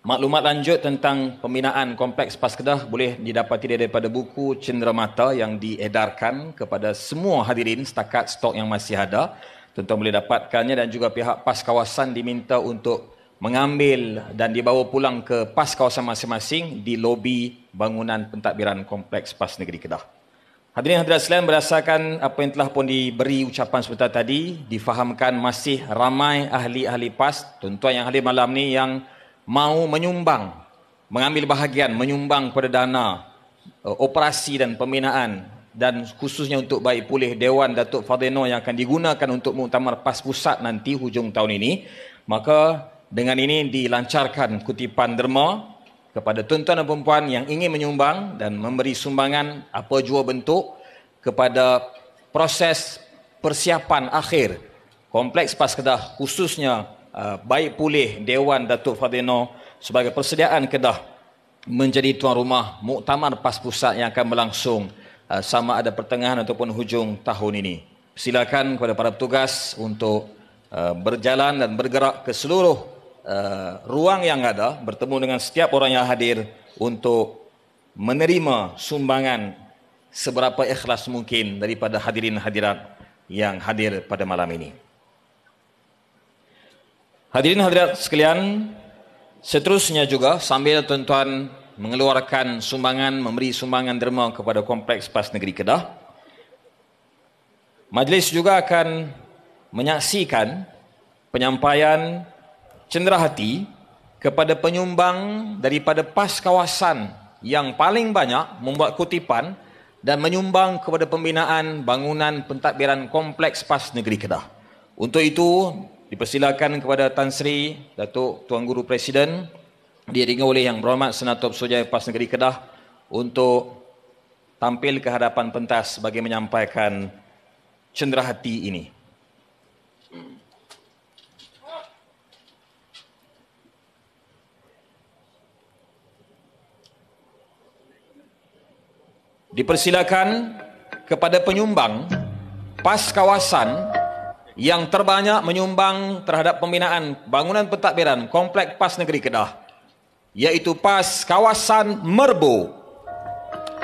maklumat lanjut tentang pembinaan Kompleks PAS Kedah boleh didapati daripada buku cenderamata yang diedarkan kepada semua hadirin setakat stok yang masih ada. Tuan-tuan boleh dapatkannya, dan juga pihak PAS kawasan diminta untuk mengambil dan dibawa pulang ke PAS kawasan masing-masing di lobi bangunan pentadbiran Kompleks PAS Negeri Kedah. Hadirin hadirat sekalian, berdasarkan apa yang telah pun diberi ucapan sebentar tadi, difahamkan masih ramai ahli-ahli PAS, tuan-tuan yang hadir malam ni yang mahu menyumbang, mengambil bahagian, menyumbang pada dana operasi dan pembinaan dan khususnya untuk baik pulih Dewan Datuk Fadil Noor yang akan digunakan untuk muktamar PAS Pusat nanti hujung tahun ini. Maka dengan ini dilancarkan kutipan derma kepada tuan-tuan dan puan yang ingin menyumbang dan memberi sumbangan apa jua bentuk kepada proses persiapan akhir Kompleks PAS Kedah, khususnya baik pulih Dewan Datuk Fadil Noor sebagai persediaan Kedah menjadi tuan rumah muktamar PAS Pusat yang akan berlangsung sama ada pertengahan ataupun hujung tahun ini. Silakan kepada para petugas untuk berjalan dan bergerak ke seluruh ruang yang ada, bertemu dengan setiap orang yang hadir untuk menerima sumbangan seberapa ikhlas mungkin daripada hadirin hadirat yang hadir pada malam ini. Hadirin hadirat sekalian, seterusnya juga sambil tuan-tuan mengeluarkan sumbangan, memberi sumbangan derma kepada Kompleks PAS Negeri Kedah, majlis juga akan menyaksikan penyampaian cenderahati kepada penyumbang daripada PAS kawasan yang paling banyak membuat kutipan dan menyumbang kepada pembinaan bangunan pentadbiran Kompleks PAS Negeri Kedah. Untuk itu, dipersilakan kepada Tan Sri Datuk Tuan Guru Presiden diiringi oleh Yang Berhormat Senator Persujaya PAS Negeri Kedah untuk tampil ke hadapan pentas bagi menyampaikan cenderahati ini. Dipersilakan kepada penyumbang PAS kawasan yang terbanyak menyumbang terhadap pembinaan bangunan pentadbiran Kompleks PAS Negeri Kedah, iaitu PAS kawasan Merbu.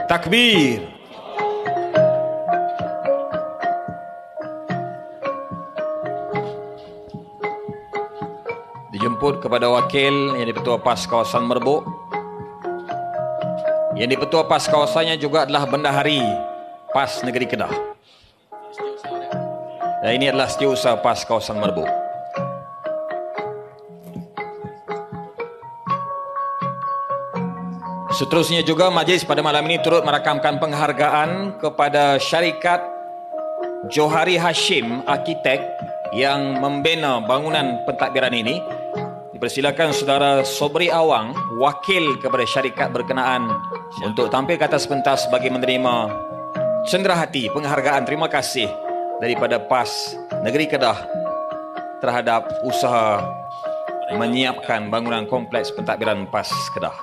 Takbir. Dijemput kepada wakil yang di-Ketua PAS kawasan Merbu. Yang di-Ketua PAS kawasannya juga adalah Bendahari PAS Negeri Kedah. Dan ini adalah Setiausaha PAS kawasan Merbu. Seterusnya juga majlis pada malam ini turut merakamkan penghargaan kepada syarikat Johari Hashim Arkitek yang membina bangunan pentadbiran ini. Dipersilakan saudara Sobri Awang, wakil kepada syarikat berkenaan, untuk tampil ke atas pentas bagi menerima cenderahati penghargaan terima kasih daripada PAS Negeri Kedah terhadap usaha menyiapkan bangunan kompleks pentadbiran PAS Kedah.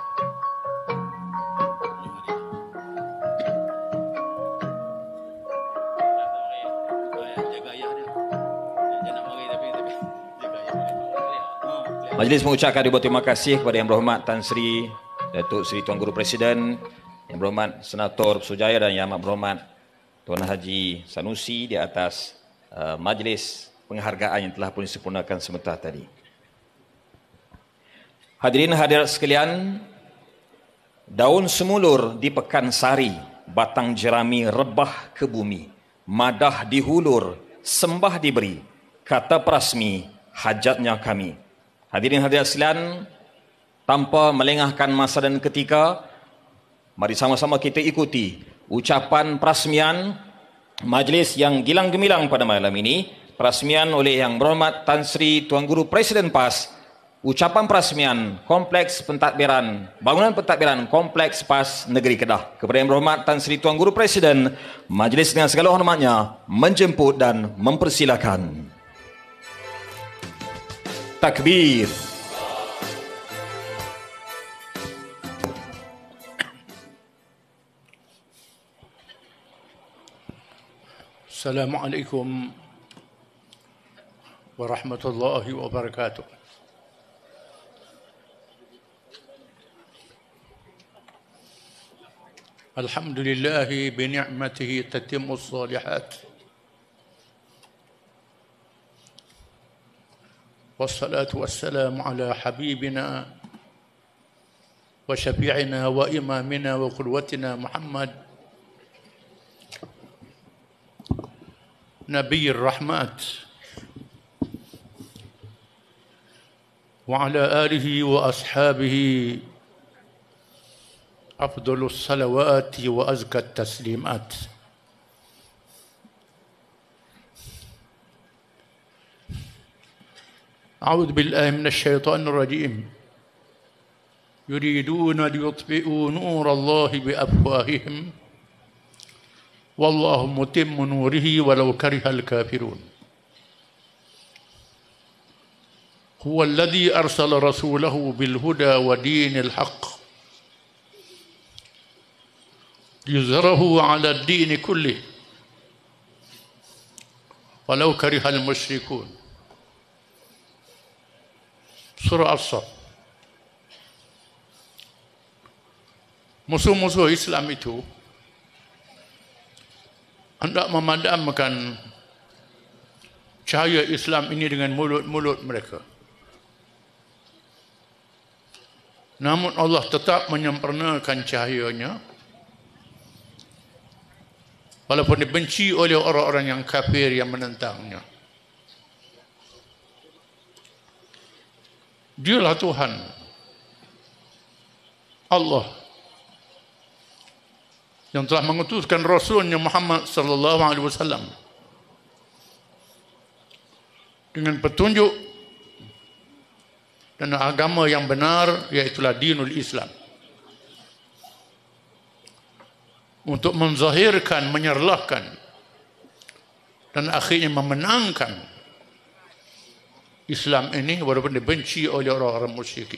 Majlis mengucapkan ribuan terima kasih kepada Yang Berhormat Tan Sri Datuk Seri Tuan Guru Presiden, Yang Berhormat Senator Persujaya dan Yang Amat Berhormat Tuan Haji Sanusi di atas majlis penghargaan yang telah pun disempurnakan sebentar tadi. Hadirin hadirat sekalian, daun semulur di Pekansari, batang jerami rebah ke bumi, madah dihulur, sembah diberi, kata prasmi hajatnya kami. Hadirin hadirat sekalian, tanpa melengahkan masa dan ketika, mari sama-sama kita ikuti ucapan perasmian majlis yang gilang gemilang pada malam ini. Perasmian oleh Yang Berhormat Tan Sri Tuan Guru Presiden PAS, ucapan perasmian kompleks pentadbiran, bangunan pentadbiran Kompleks PAS Negeri Kedah. Kepada Yang Berhormat Tan Sri Tuan Guru Presiden, majlis dengan segala hormatnya menjemput dan mempersilakan. Takbir.
Assalamualaikum warahmatullahi wabarakatuh. Alhamdulillah bi ni'matihi tatimmu as-salihat. والصلاة والسلام على حبيبنا وشفيعنا وإمامنا وقدوتنا محمد نبي الرحمات وعلى آله وأصحابه أفضل الصلوات وأزكى التسليمات. أعوذ بالله من الشيطان الرجيم يريدون ليطفئوا نور الله بأفواههم والله متم نوره ولو كره الكافرون هو الذي أرسل رسوله بالهدى ودين الحق ليظهره على الدين كله ولو كره المشركون. Surah As-Saff. Musuh-musuh Islam itu hendak memadamkan cahaya Islam ini dengan mulut-mulut mereka. Namun Allah tetap menyempurnakan cahayanya walaupun dibenci oleh orang-orang yang kafir yang menentangnya. Dialah Tuhan Allah yang telah mengutuskan Rasulnya Muhammad sallallahu alaihi wasallam dengan petunjuk dan agama yang benar, iaitulah dinul Islam, untuk menzahirkan, menyerlahkan dan akhirnya memenangkan Islam ini walaupun dibenci oleh orang-orang musyrik.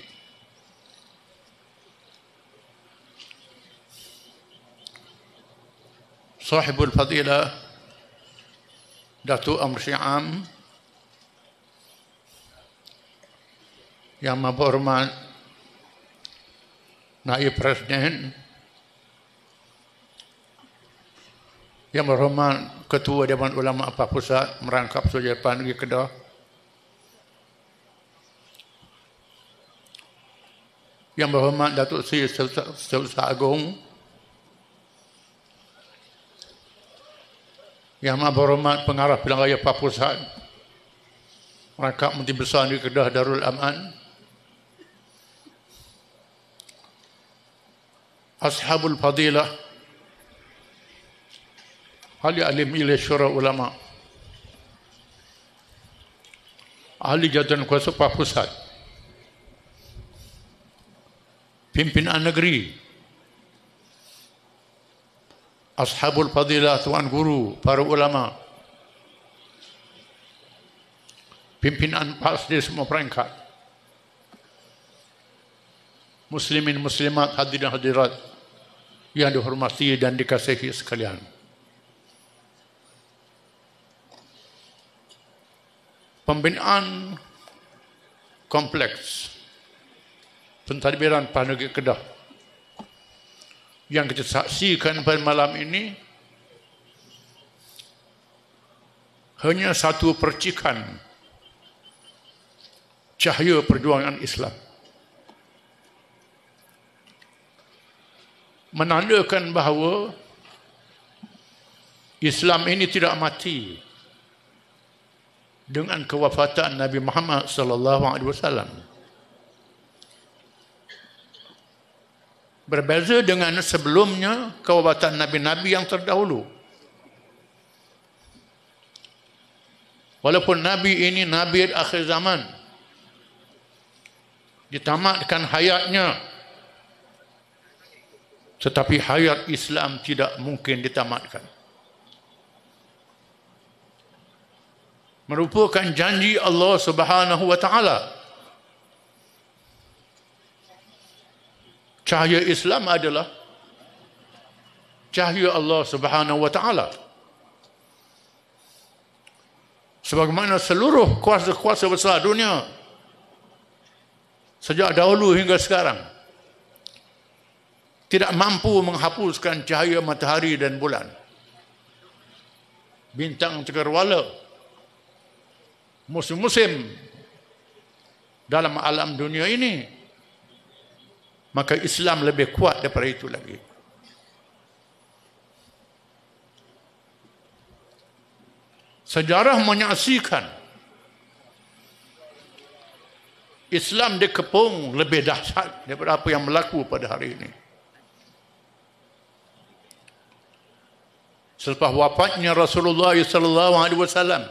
Sahibul Fadilah Datuk Amr Syam yang berhormat Naib Presiden, yang berhormat Ketua Dewan Ulama Apa Pusat merangkap Sujapan Negeri Kedah, yang berhormat Datuk Seri Setiausaha Agung, yang berhormat Pengarah Pilihan Raya Apa Pusat merangkap Menteri Besar Negeri Kedah Darul Aman, Ashabul Fadilah, ahli alim ilmu syura ulama, ahli jabatan kuasa Apa Pusat, pimpinan negeri, Ashabul Fadilah, tuan guru, para ulama, pimpinan PAS di semua peringkat, muslimin muslimat, hadirin hadirat yang dihormati dan dikasihi sekalian. Pembinaan kompleks pentadbiran PAS Negeri Kedah yang kita saksikan pada malam ini hanya satu percikan cahaya perjuangan Islam, menandakan bahawa Islam ini tidak mati dengan kewafatan Nabi Muhammad sallallahu alaihi wasallam. Berbeza dengan sebelumnya kewafatan nabi-nabi yang terdahulu. Walaupun nabi ini nabi akhir zaman, ditamatkan hayatnya, tetapi hayat Islam tidak mungkin ditamatkan. Merupakan janji Allah Subhanahu wa taala. Cahaya Islam adalah cahaya Allah Subhanahu wa taala. Sebagaimana seluruh kuasa-kuasa besar dunia sejak dahulu hingga sekarang tidak mampu menghapuskan cahaya matahari dan bulan, bintang cakrawala, musim-musim dalam alam dunia ini, maka Islam lebih kuat daripada itu lagi. Sejarah menyaksikan Islam dikepung lebih dahsyat daripada apa yang berlaku pada hari ini. Selepas wafatnya Rasulullah SAW,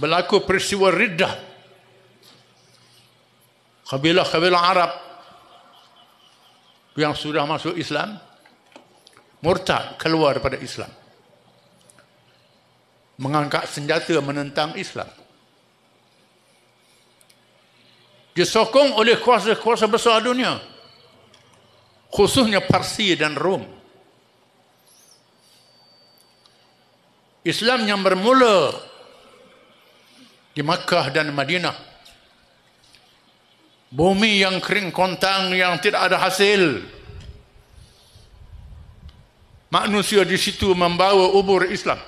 berlaku peristiwa riddah. Kabilah-kabilah Arab yang sudah masuk Islam murtad, keluar daripada Islam, mengangkat senjata menentang Islam. Disokong oleh kuasa-kuasa besar dunia, khususnya Parsi dan Rom. Islam yang bermula di Makkah dan Madinah, bumi yang kering kontang yang tidak ada hasil, manusia di situ membawa ubur Islam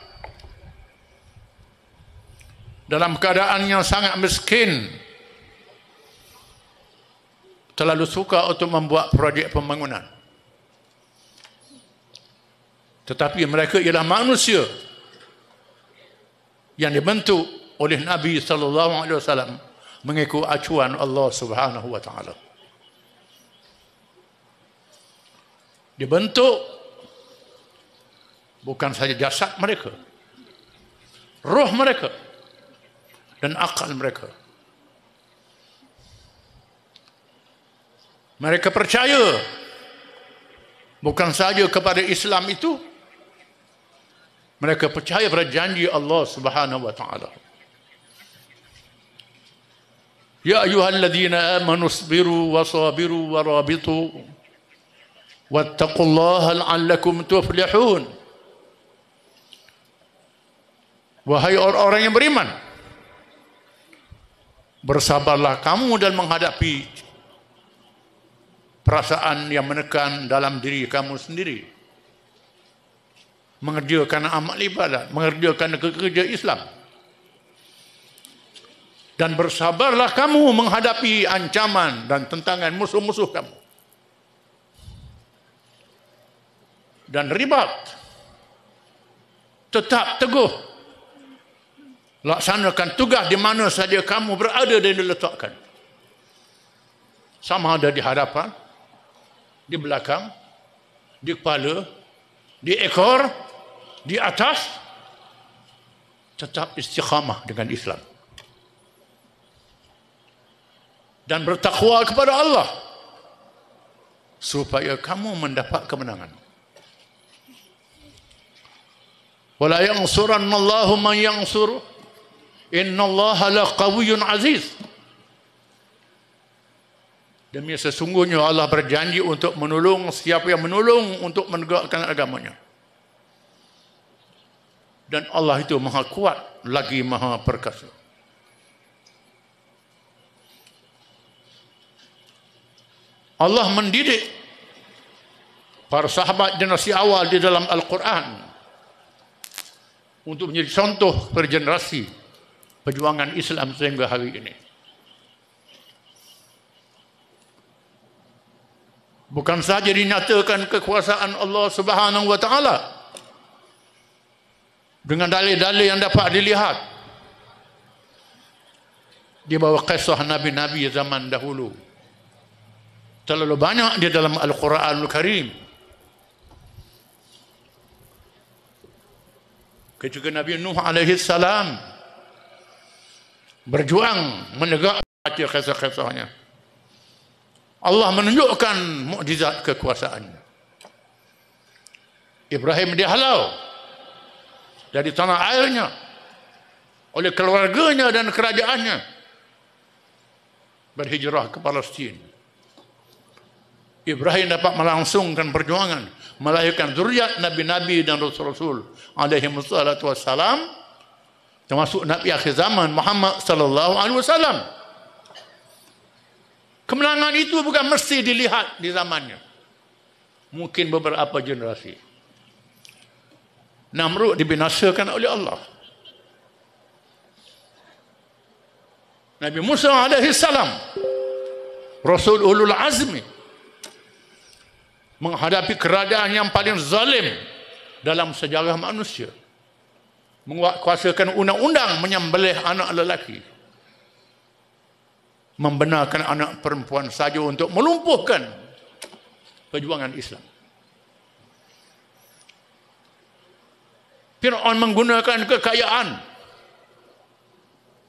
dalam keadaan yang sangat miskin, terlalu suka untuk membuat projek pembangunan. Tetapi mereka ialah manusia yang dibentuk oleh Nabi SAW mengikut acuan Allah Subhanahu wa taala. Dibentuk bukan saja jasad mereka, roh mereka dan akal mereka. Mereka percaya bukan saja kepada Islam itu, mereka percaya pada janji Allah Subhanahu wa taala. Ya ayyuhalladzina amanu isbiru wasabiru warabitu wattaqullaha la'allakum tuflihun. Wahai orang-orang yang beriman, bersabarlah kamu dalam menghadapi perasaan yang menekan dalam diri kamu sendiri, mengerjakan amal ibadat, mengerjakan kerja Islam, dan bersabarlah kamu menghadapi ancaman dan tentangan musuh-musuh kamu. Dan ribat, tetap teguh laksanakan tugas di mana saja kamu berada dan diletakkan, sama ada di hadapan, di belakang, di kepala, di ekor, di atas, tetap istiqamah dengan Islam dan bertakwa kepada Allah supaya kamu mendapat kemenangan. Wala yansurannallahu man yansur, innallaha laqawiyyun aziz. Demi sesungguhnya Allah berjanji untuk menolong siapa yang menolong untuk menegakkan agamanya. Dan Allah itu maha kuat lagi maha perkasa. Allah mendidik para sahabat generasi awal di dalam Al-Quran untuk menjadi contoh per generasi perjuangan Islam sehingga hari ini. Bukan saja dinyatakan kekuasaan Allah Subhanahu wa taala dengan dalil-dalil yang dapat dilihat di bawah kisah nabi-nabi zaman dahulu. Terlalu banyak di dalam Al-Quranul Karim. Ketika Nabi Nuh alaihi salam berjuang menegakkan kisah-kisahnya, Allah menunjukkan mukjizat kekuasaannya. Ibrahim dihalau dari tanah airnya oleh keluarganya dan kerajaannya, berhijrah ke Palestin. Ibrahim dapat melangsungkan perjuangan, melahirkan zuriat nabi-nabi dan rasul-rasul alaihi wassalatu wassalam, termasuk Nabi akhir zaman Muhammad sallallahu alaihi wasallam. Kemenangan itu bukan mesti dilihat di zamannya, mungkin beberapa generasi. Namrud dibinasakan oleh Allah. Nabi Musa alaihi salam, Rasul ulul azmi, menghadapi keadaan yang paling zalim dalam sejarah manusia, menguasakan undang-undang menyembelih anak lelaki, membenarkan anak perempuan saja untuk melumpuhkan perjuangan Islam. Fir'aun menggunakan kekayaan,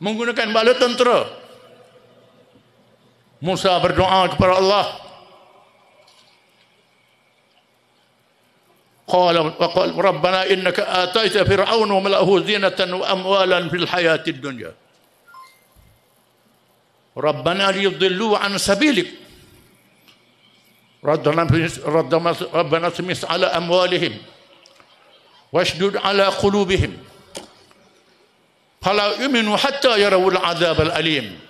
menggunakan bala tentera. Musa berdoa kepada Allah. Qala Rabbana innaka ataita fir'auna wa mala'ahu zinatan wa amwalan fil hayatid dunya. Rabbana liyudillu an sabilik. Rabbana tumis ala amwalihim washdud ala qulubihim fala yu'minu hatta yarawul azab al-alim.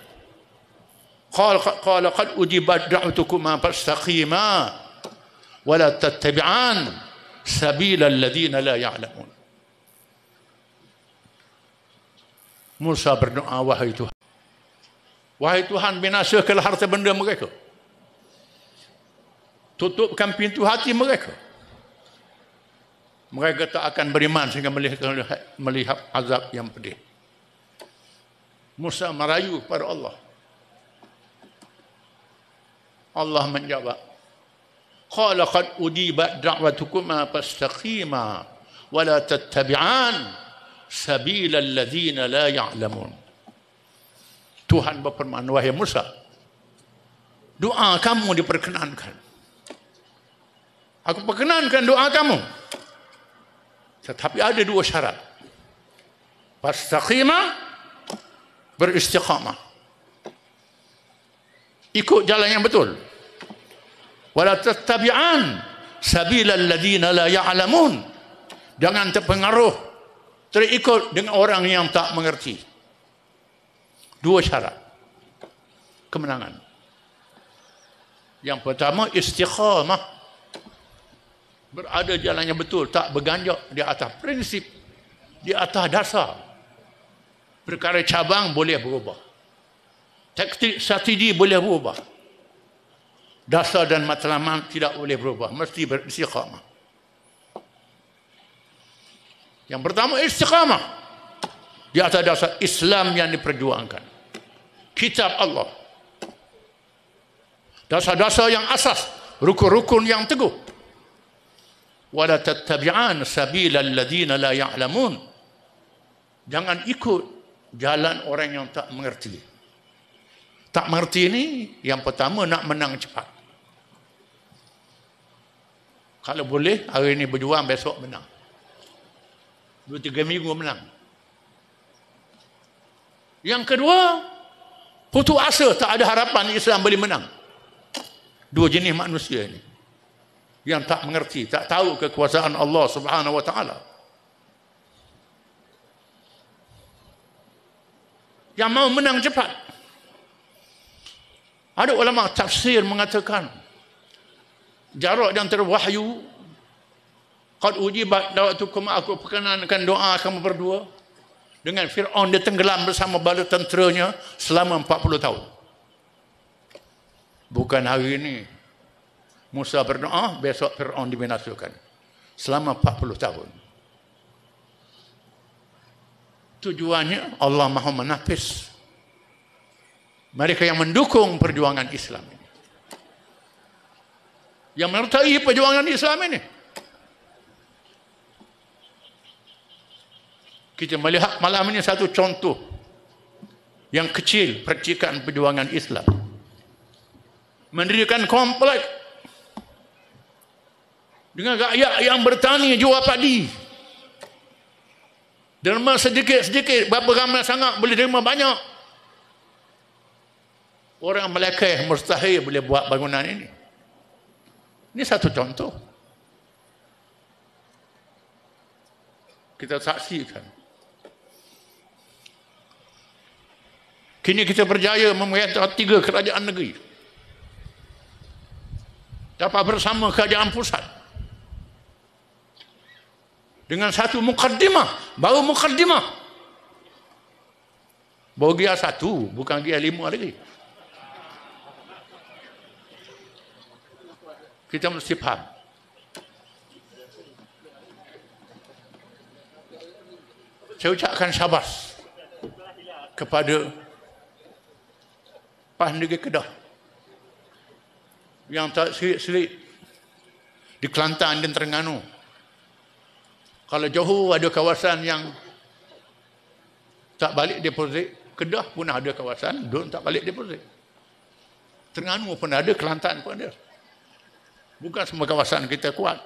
Qala qad ujibat da'watukuma fastaqima wa la tattabi'an sabila alladhina la ya'lamun. Musa berdoa, wahai Tuhan, binasakanlah harta benda mereka, tutupkan pintu hati mereka, mereka tak akan beriman sehingga melihat azab yang pedih. Musa merayu kepada Allah. Allah menjawab, qala qad ujibat da'watukuma fastaqima wa la tattabi'an sabila alladhina la ya'lamun. Tuhan berfirman, wahai Musa, doa kamu diperkenankan. Aku perkenankan doa kamu. Tetapi ada dua syarat. Fastaqima, beristiqamah, ikut jalan yang betul. Wala tattabi'an sabilal ladzina la ya'lamun, jangan terpengaruh, terikut dengan orang yang tak mengerti. Dua syarat kemenangan. Yang pertama, istiqamah, berada jalan yang betul, tak berganjak di atas prinsip, di atas dasar. Perkara cabang boleh berubah, taktik strategi boleh berubah, dasar dan matlamat tidak boleh berubah, mesti beristiqamah. Yang pertama, istiqamah di atas dasar Islam yang diperjuangkan, kitab Allah, dasar-dasar yang asas, rukun-rukun yang teguh. Wala tattabi'an sabilal ladzina la ya'lamun, jangan ikut jalan orang yang tak mengerti. Tak mengerti ini, yang pertama, nak menang cepat. Kalau boleh, hari ini berjuang, besok menang, 2-3 minggu menang. Yang kedua, putus asa, tak ada harapan Islam boleh menang. Dua jenis manusia ini, yang tak mengerti, tak tahu kekuasaan Allah Subhanahu wa taala. Yang mau menang cepat. Ada ulama tafsir mengatakan, jarak antara wahyu, qad ujibat da'watukum, aku perkenankan doa kamu berdua, dengan Fir'aun dia tenggelam bersama bala tenteranya selama 40 tahun. Bukan hari ini Musa berdoa, besok Fir'aun dibinasakan. Selama 40 tahun. Tujuannya Allah mahu menapis mereka yang mendukung perjuangan Islam ini, yang menyertai perjuangan Islam ini. Kita melihat malam ini satu contoh yang kecil percikan perjuangan Islam. Mendirikan komplek dengan rakyat yang bertani jual padi. Derma sedikit-sedikit, berapa ramai sangat boleh derma banyak. Orang Melaka mustahil boleh buat bangunan ini. Ini satu contoh. Kita saksikan. Kini kita berjaya memerintah 3 kerajaan negeri. Dapat bersama kerajaan pusat. Dengan satu mukaddimah, baru mukaddimah. Baru gear 1, bukan gear 5 lagi. Kita mesti faham. Saya ucapkan syabas kepada PAS Negeri Kedah yang tak serik-serik di Kelantan dan Terengganu. Kalau Johor ada kawasan yang tak balik deposit, Kedah pun ada kawasan don tak balik deposit. Terengganu pun ada, Kelantan pun ada. Bukan semua kawasan kita kuat.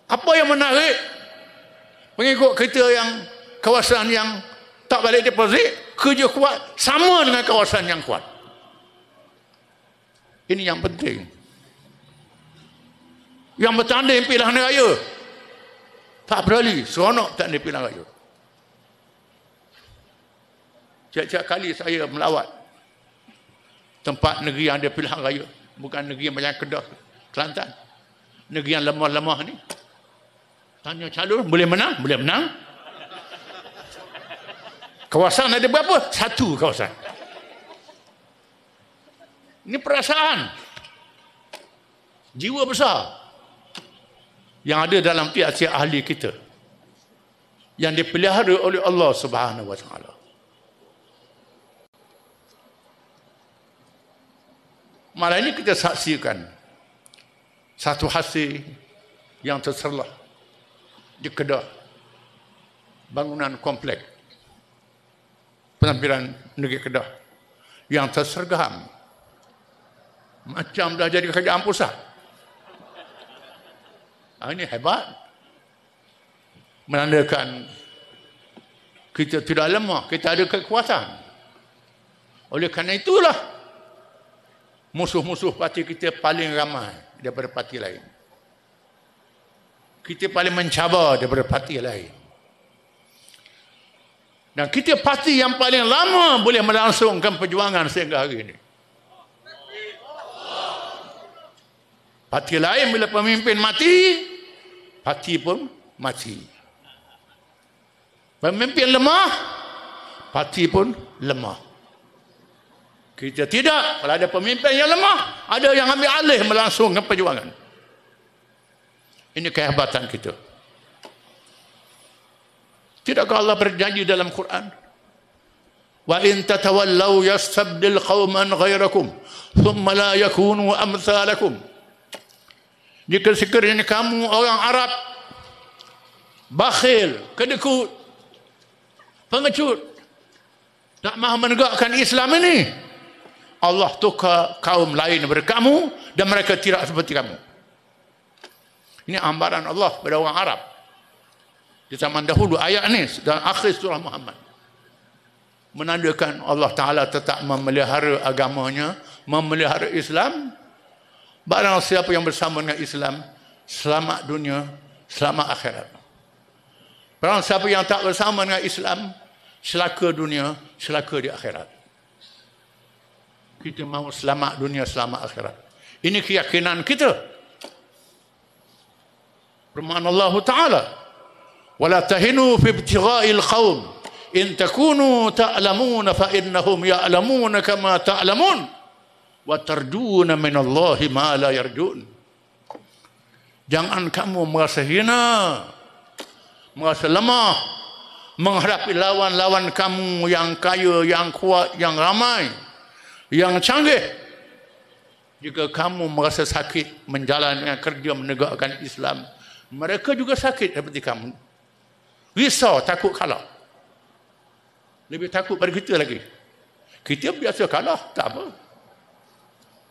Apa yang menarik pengikut kita yang kawasan yang tak balik deposit, kerja kuat sama dengan kawasan yang kuat. Ini yang penting. Yang bertanding pilihan raya tak berani, seronok tak ada pilihan raya. Setiap kali saya melawat tempat negeri yang ada pilihan raya, bukan negeri macam Kedah, Kelantan, negeri yang lemah-lemah ni, tanya calon, boleh menang? Boleh menang. Kawasan ada berapa? 1 kawasan. Ini perasaan, jiwa besar yang ada dalam tiap-tiap ahli kita, yang dipelihara oleh Allah Subhanahu Wa Taala. Malam ini kita saksikan satu hasil yang terserlah di Kedah, bangunan komplek penampilan negeri Kedah yang tersergam macam dah jadi kerajaan pusat. Ini hebat, menandakan kita tidak lemah, kita ada kekuatan. Oleh kerana itulah musuh-musuh parti kita paling ramai daripada parti lain. Kita paling mencabar daripada parti lain. Dan kita parti yang paling lama boleh melangsungkan perjuangan sehingga hari ini. Parti lain bila pemimpin mati, parti pun mati. Pemimpin lemah, parti pun lemah. Kita tidak. Kalau ada pemimpin yang lemah, ada yang ambil alih melangsungkan perjuangan. Ini kehebatan kita. Tidakkah Allah berjanji dalam Quran? Wa in tatawallaw yastabdil qauman ghairakum thumma la yakunu amsalakum. Jika sekiranya kamu orang Arab bakhil, kedekut, pengecut, tak mahu menegakkan Islam ini, Allah tukar kaum lain daripada kamu dan mereka tidak seperti kamu. Ini ambaran Allah pada orang Arab di zaman dahulu. Ayat ini dan akhir surah Muhammad menandakan Allah Ta'ala tetap memelihara agamanya, memelihara Islam. Barang siapa yang bersama dengan Islam, selamat dunia, selamat akhirat. Barang siapa yang tak bersama dengan Islam, celaka dunia, celaka di akhirat. Kita mahu selamat dunia, selamat akhirat. Ini keyakinan kita. Firman Allah Ta'ala, وَلَا تَهِنُوا فِي ابْتِغَاءِ الْقَوْمِ إِن تَكُونُوا تَعْلَمُونَ فَإِنَّهُمْ يَعْلَمُونَ كَمَا تَعْلَمُونَ وَتَرْجُونَ مِنَ اللَّهِ مَا لَا يَرْجُونَ. Jangan kamu merasa hina, merasa lemah menghadapi lawan-lawan kamu yang kaya, yang kuat, yang ramai, yang canggih. Jika kamu merasa sakit menjalankan kerja menegakkan Islam, mereka juga sakit seperti kamu. Risau, takut kalah. Lebih takut pada kita lagi. Kita biasa kalah, tak apa.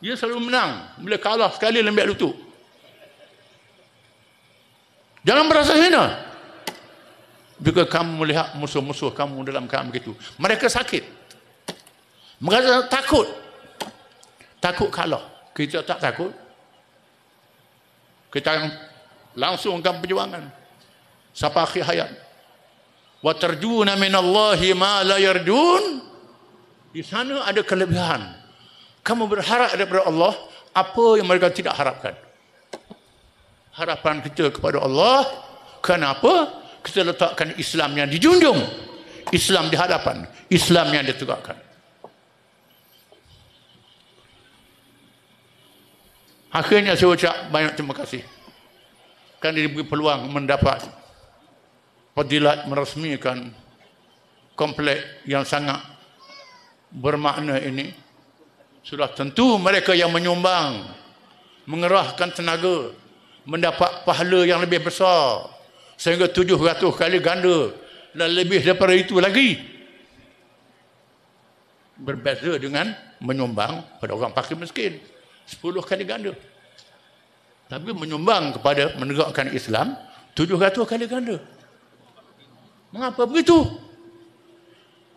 Dia selalu menang. Bila kalah sekali, lembek lutut. Jangan merasa hina. Jika kamu melihat musuh-musuh kamu dalam keadaan begitu, mereka sakit. Mereka takut. Takut kalah. Kita tak takut. Kita akan langsungkan perjuangan sampai akhir hayat. Wa tarjuna minallahi ma la yarjun. Di sana ada kelebihan. Kamu berharap daripada Allah apa yang mereka tidak harapkan. Harapan kita kepada Allah, kenapa? Kita letakkan Islam yang dijunjung. Islam di hadapan, Islam yang ditegakkan. Akhirnya saya ucap banyak terima kasih kerana diberi peluang mendapat fadilat merasmikan komplek yang sangat bermakna ini. Sudah tentu mereka yang menyumbang, mengerahkan tenaga, mendapat pahala yang lebih besar sehingga 700 kali ganda dan lebih daripada itu lagi. Berbeza dengan menyumbang pada orang fakir miskin 10 kali ganda. Tapi menyumbang kepada menegakkan Islam 700 kali ganda. Mengapa begitu?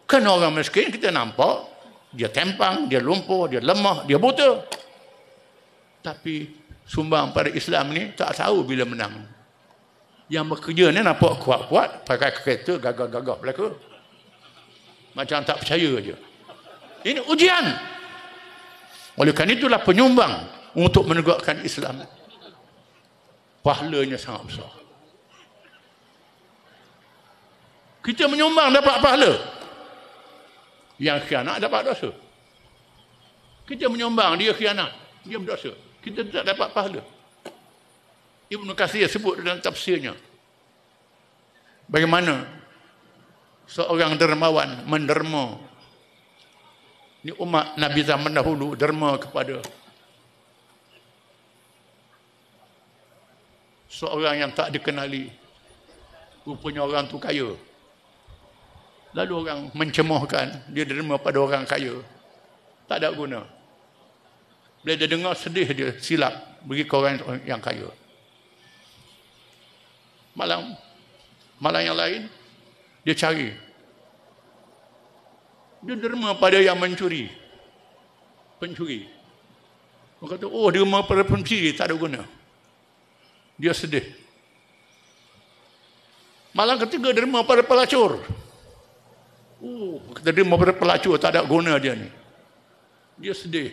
Kerana orang miskin kita nampak dia tempang, dia lumpuh, dia lemah, dia buta. Tapi sumbang pada Islam ni tak tahu bila menang. Yang bekerja ni nampak kuat-kuat, pakai kereta gagah-gagah belaka. Macam tak percaya je. Ini ujian. Oleh kerana itulah penyumbang untuk menegakkan Islam. Pahalanya sangat besar. Kita menyumbang dapat pahala. Yang khianat dapat dosa. Kita menyumbang, dia khianat, dia berdosa. Kita tak dapat pahala. Ibn Katsir sebut dalam tafsirnya bagaimana seorang dermawan menderma. Ini umat Nabi zaman dahulu derma kepada seorang yang tak dikenali. Rupanya orang tu kaya. Lalu orang mencemohkan dia derma pada orang kaya. Tak ada guna. Bila dia dengar sedih dia silap bagi ke orang yang kaya. Malam yang lain dia cari. Dia derma pada yang mencuri. Pencuri. Orang kata, oh derma pada pencuri tak ada guna. Dia sedih. Malam ketiga derma pada pelacur. Kita derma pada pelacur tak ada guna dia ni. Dia sedih.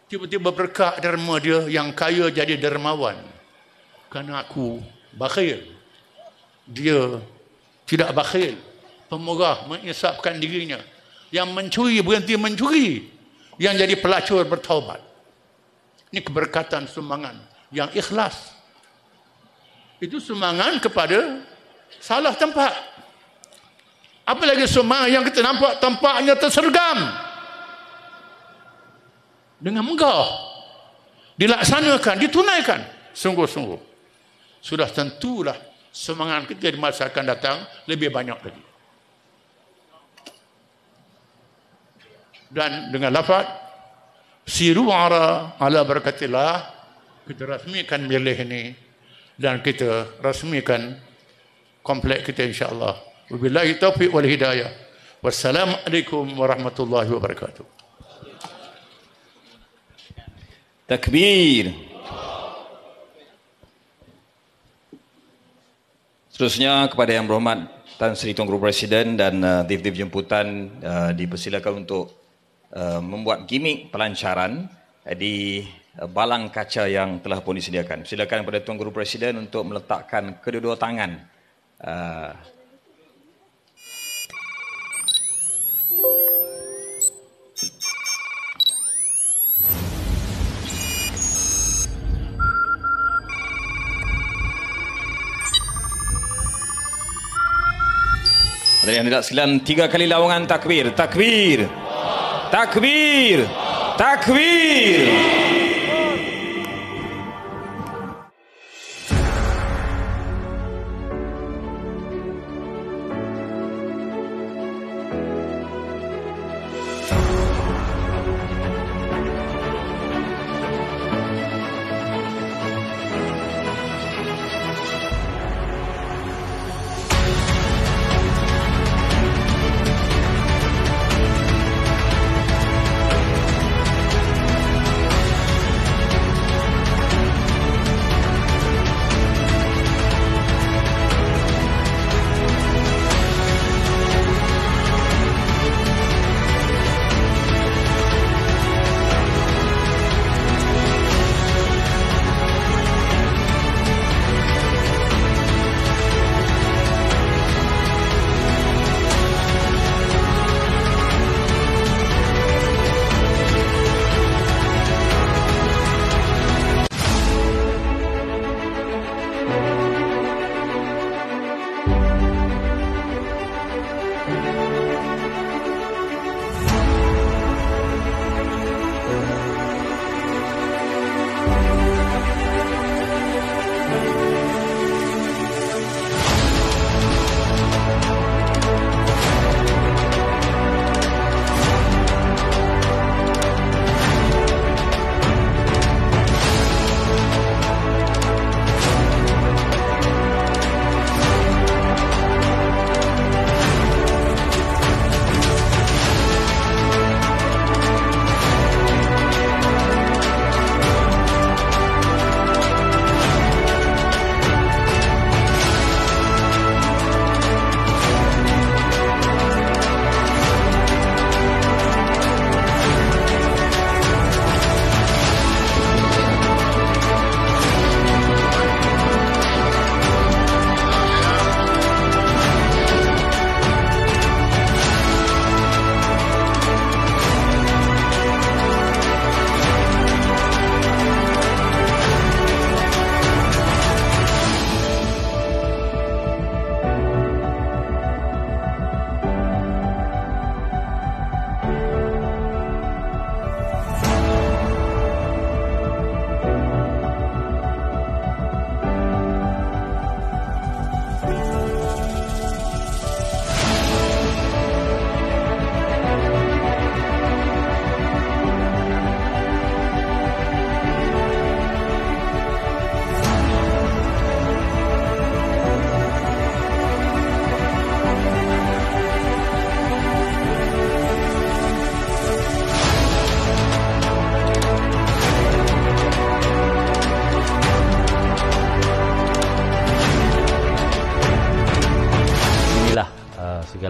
Tiba-tiba berkat derma dia yang kaya jadi dermawan. Kerana aku bakhil. Dia tidak bakhil. Pemurah mengisapkan dirinya. Yang mencuri berhenti mencuri. Yang jadi pelacur bertaubat. Ini keberkatan sumbangan yang ikhlas. Itu sumbangan kepada salah tempat. Apalagi sumbangan yang kita nampak tempatnya tersergam. Dengan megah. Dilaksanakan, ditunaikan. Sungguh-sungguh. Sudah tentulah sumbangan kita di masa akan datang lebih banyak lagi. Dan dengan lafaz siru ara ala barakatillah, kita rasmikan milih ini dan kita rasmikan komplek kita insya-Allah. Wabillahi taufiq wal hidayah. Wassalamualaikum warahmatullahi wabarakatuh.
Takbir. Seterusnya kepada Yang Berhormat Tan Sri Tuan Guru Presiden dan Div-Div Jemputan dipersilakan untuk membuat gimik pelancaran di balang kaca yang telah pun disediakan. Silakan kepada Tuan Guru Presiden untuk meletakkan kedua-dua tangan Hadirin hadirat sekalian, 3 kali lawangan takbir. Takbir. Takbir. Takbir.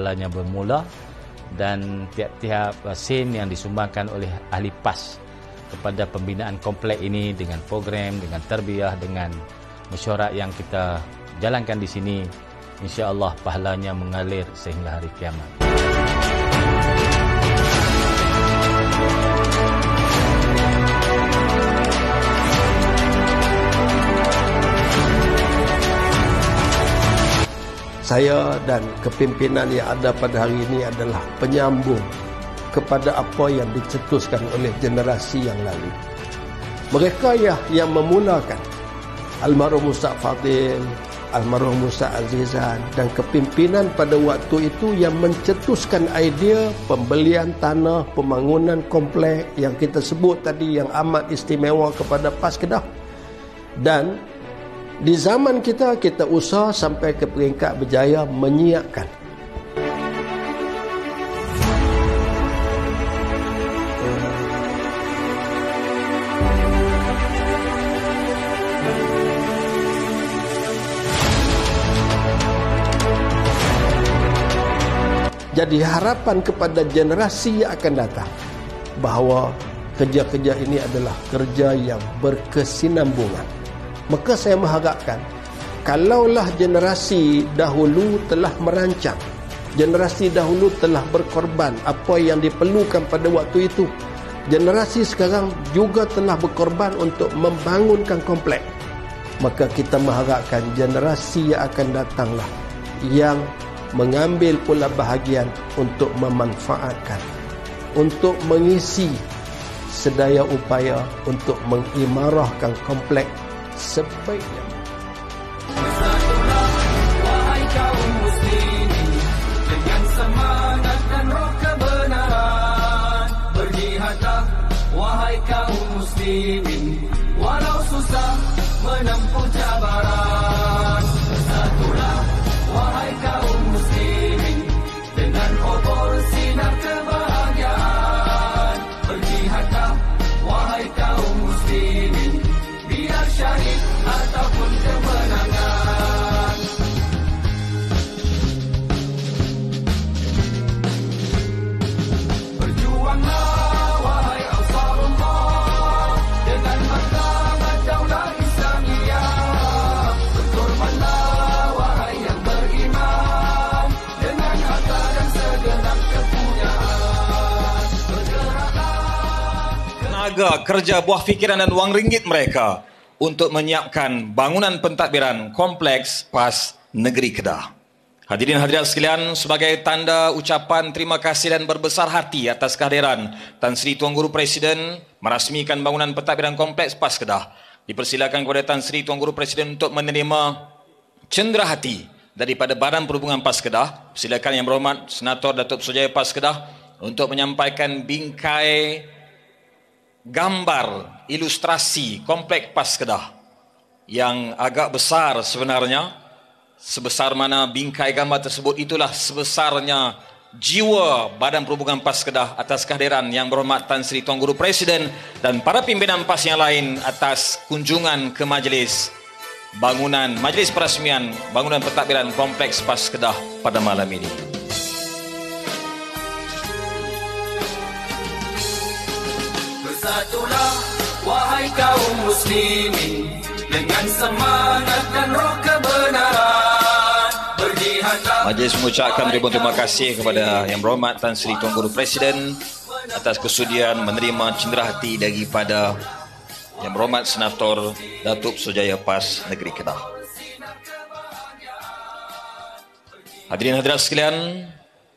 pahalanya bermula, dan tiap-tiap sen yang disumbangkan oleh ahli PAS kepada pembinaan komplek ini dengan program, dengan tarbiyah, dengan mesyuarat yang kita jalankan di sini, insya-Allah pahalanya mengalir sehingga hari kiamat.
Saya dan kepimpinan yang ada pada hari ini adalah penyambung kepada apa yang dicetuskan oleh generasi yang lalu. Mereka yang memulakan, almarhum Ustaz Fadil, almarhum Ustaz Azizan, dan kepimpinan pada waktu itu yang mencetuskan idea pembelian tanah, pembangunan komplek yang kita sebut tadi yang amat istimewa kepada PAS Kedah. Dan di zaman kita usaha sampai ke peringkat berjaya menyiapkan. Jadi harapan kepada generasi yang akan datang bahawa kerja-kerja ini adalah kerja yang berkesinambungan. Maka saya mengharapkan, kalaulah generasi dahulu telah merancang, generasi dahulu telah berkorban apa yang diperlukan pada waktu itu, generasi sekarang juga telah berkorban untuk membangunkan komplek, maka kita mengharapkan generasi yang akan datanglah yang mengambil pula bahagian untuk memanfaatkan, untuk mengisi sedaya upaya untuk mengimarahkan komplek sebaiknya.
Bersatulah wahai kaum muslimin dengan semangat dan roh kebenaran. Berjihadlah wahai kaum muslimin walau susah menempuh cabaran. Bersatulah wahai kaum muslimin dengan obor sinar kebahagiaan. Berjihadlah wahai kaum muslimin biar syahid ataupun kemenangan. Berjuanglah wahai Ansarullah dengan martabat daulah Islamiyah. Berkorbanlah wahai yang beriman dengan harta dan segenap kepunyaan. Bergeraklah
tenaga, kerja, buah fikiran dan wang ringgit mereka untuk menyiapkan bangunan pentadbiran kompleks PAS Negeri Kedah. Hadirin hadirat sekalian, sebagai tanda ucapan terima kasih dan berbesar hati atas kehadiran Tan Sri Tuan Guru Presiden merasmikan bangunan pentadbiran kompleks PAS Kedah, dipersilakan kepada Tan Sri Tuan Guru Presiden untuk menerima cenderahati daripada Badan Perhubungan PAS Kedah. Silakan Yang Berhormat Senator Datuk Sujaya PAS Kedah untuk menyampaikan bingkai gambar ilustrasi komplek PAS Kedah yang agak besar sebenarnya. Sebesar mana bingkai gambar tersebut, itulah sebesarnya jiwa Badan Perhubungan PAS Kedah atas kehadiran Yang Berhormat Tan Sri Tuan Guru Presiden dan para pimpinan PAS yang lain atas kunjungan ke majlis perasmian bangunan pentadbiran kompleks PAS Kedah pada malam ini.
Bersatulah wahai kaum muslimin dengan semangat dan roh kebenaran. Berjihadlah.
Majlis mengucapkan ribuan terima kasih kepada Yang Berhormat Tan Sri Tuan Guru Presiden atas kesudian menerima cenderahati daripada Yang Berhormat Senator Datuk Sujaya PAS Negeri Kedah. Hadirin hadirat sekalian,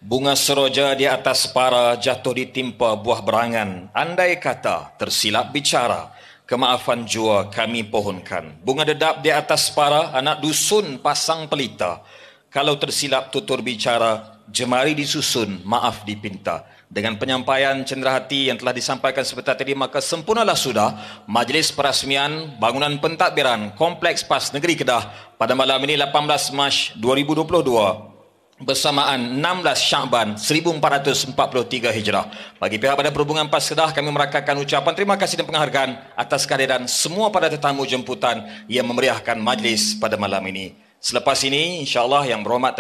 bunga seroja di atas para jatuh ditimpa buah berangan. Andai kata tersilap bicara, kemaafan jua kami pohonkan. Bunga dedap di atas para anak dusun pasang pelita. Kalau tersilap tutur bicara, jemari disusun, maaf dipinta. Dengan penyampaian cenderahati yang telah disampaikan sebentar tadi, maka sempurnalah sudah majlis perasmian bangunan pentadbiran Kompleks PAS Negeri Kedah pada malam ini 18 Mac 2022 bersamaan 16 Syakban 1443 Hijrah. Bagi pihak Badan Perhubungan PAS Kedah, kami merakamkan ucapan terima kasih dan penghargaan atas kehadiran semua pada tetamu jemputan yang memeriahkan majlis pada malam ini. Selepas ini, insya-Allah Yang Berhormat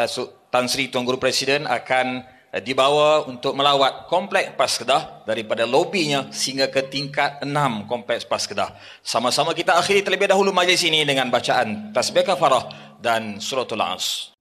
Tan Sri Tuan Guru Presiden akan dibawa untuk melawat Kompleks PAS Kedah daripada lobinya sehingga ke tingkat 6 Kompleks PAS Kedah. Sama-sama kita akhiri terlebih dahulu majlis ini dengan bacaan Tasbih Kafarah dan Suratul As.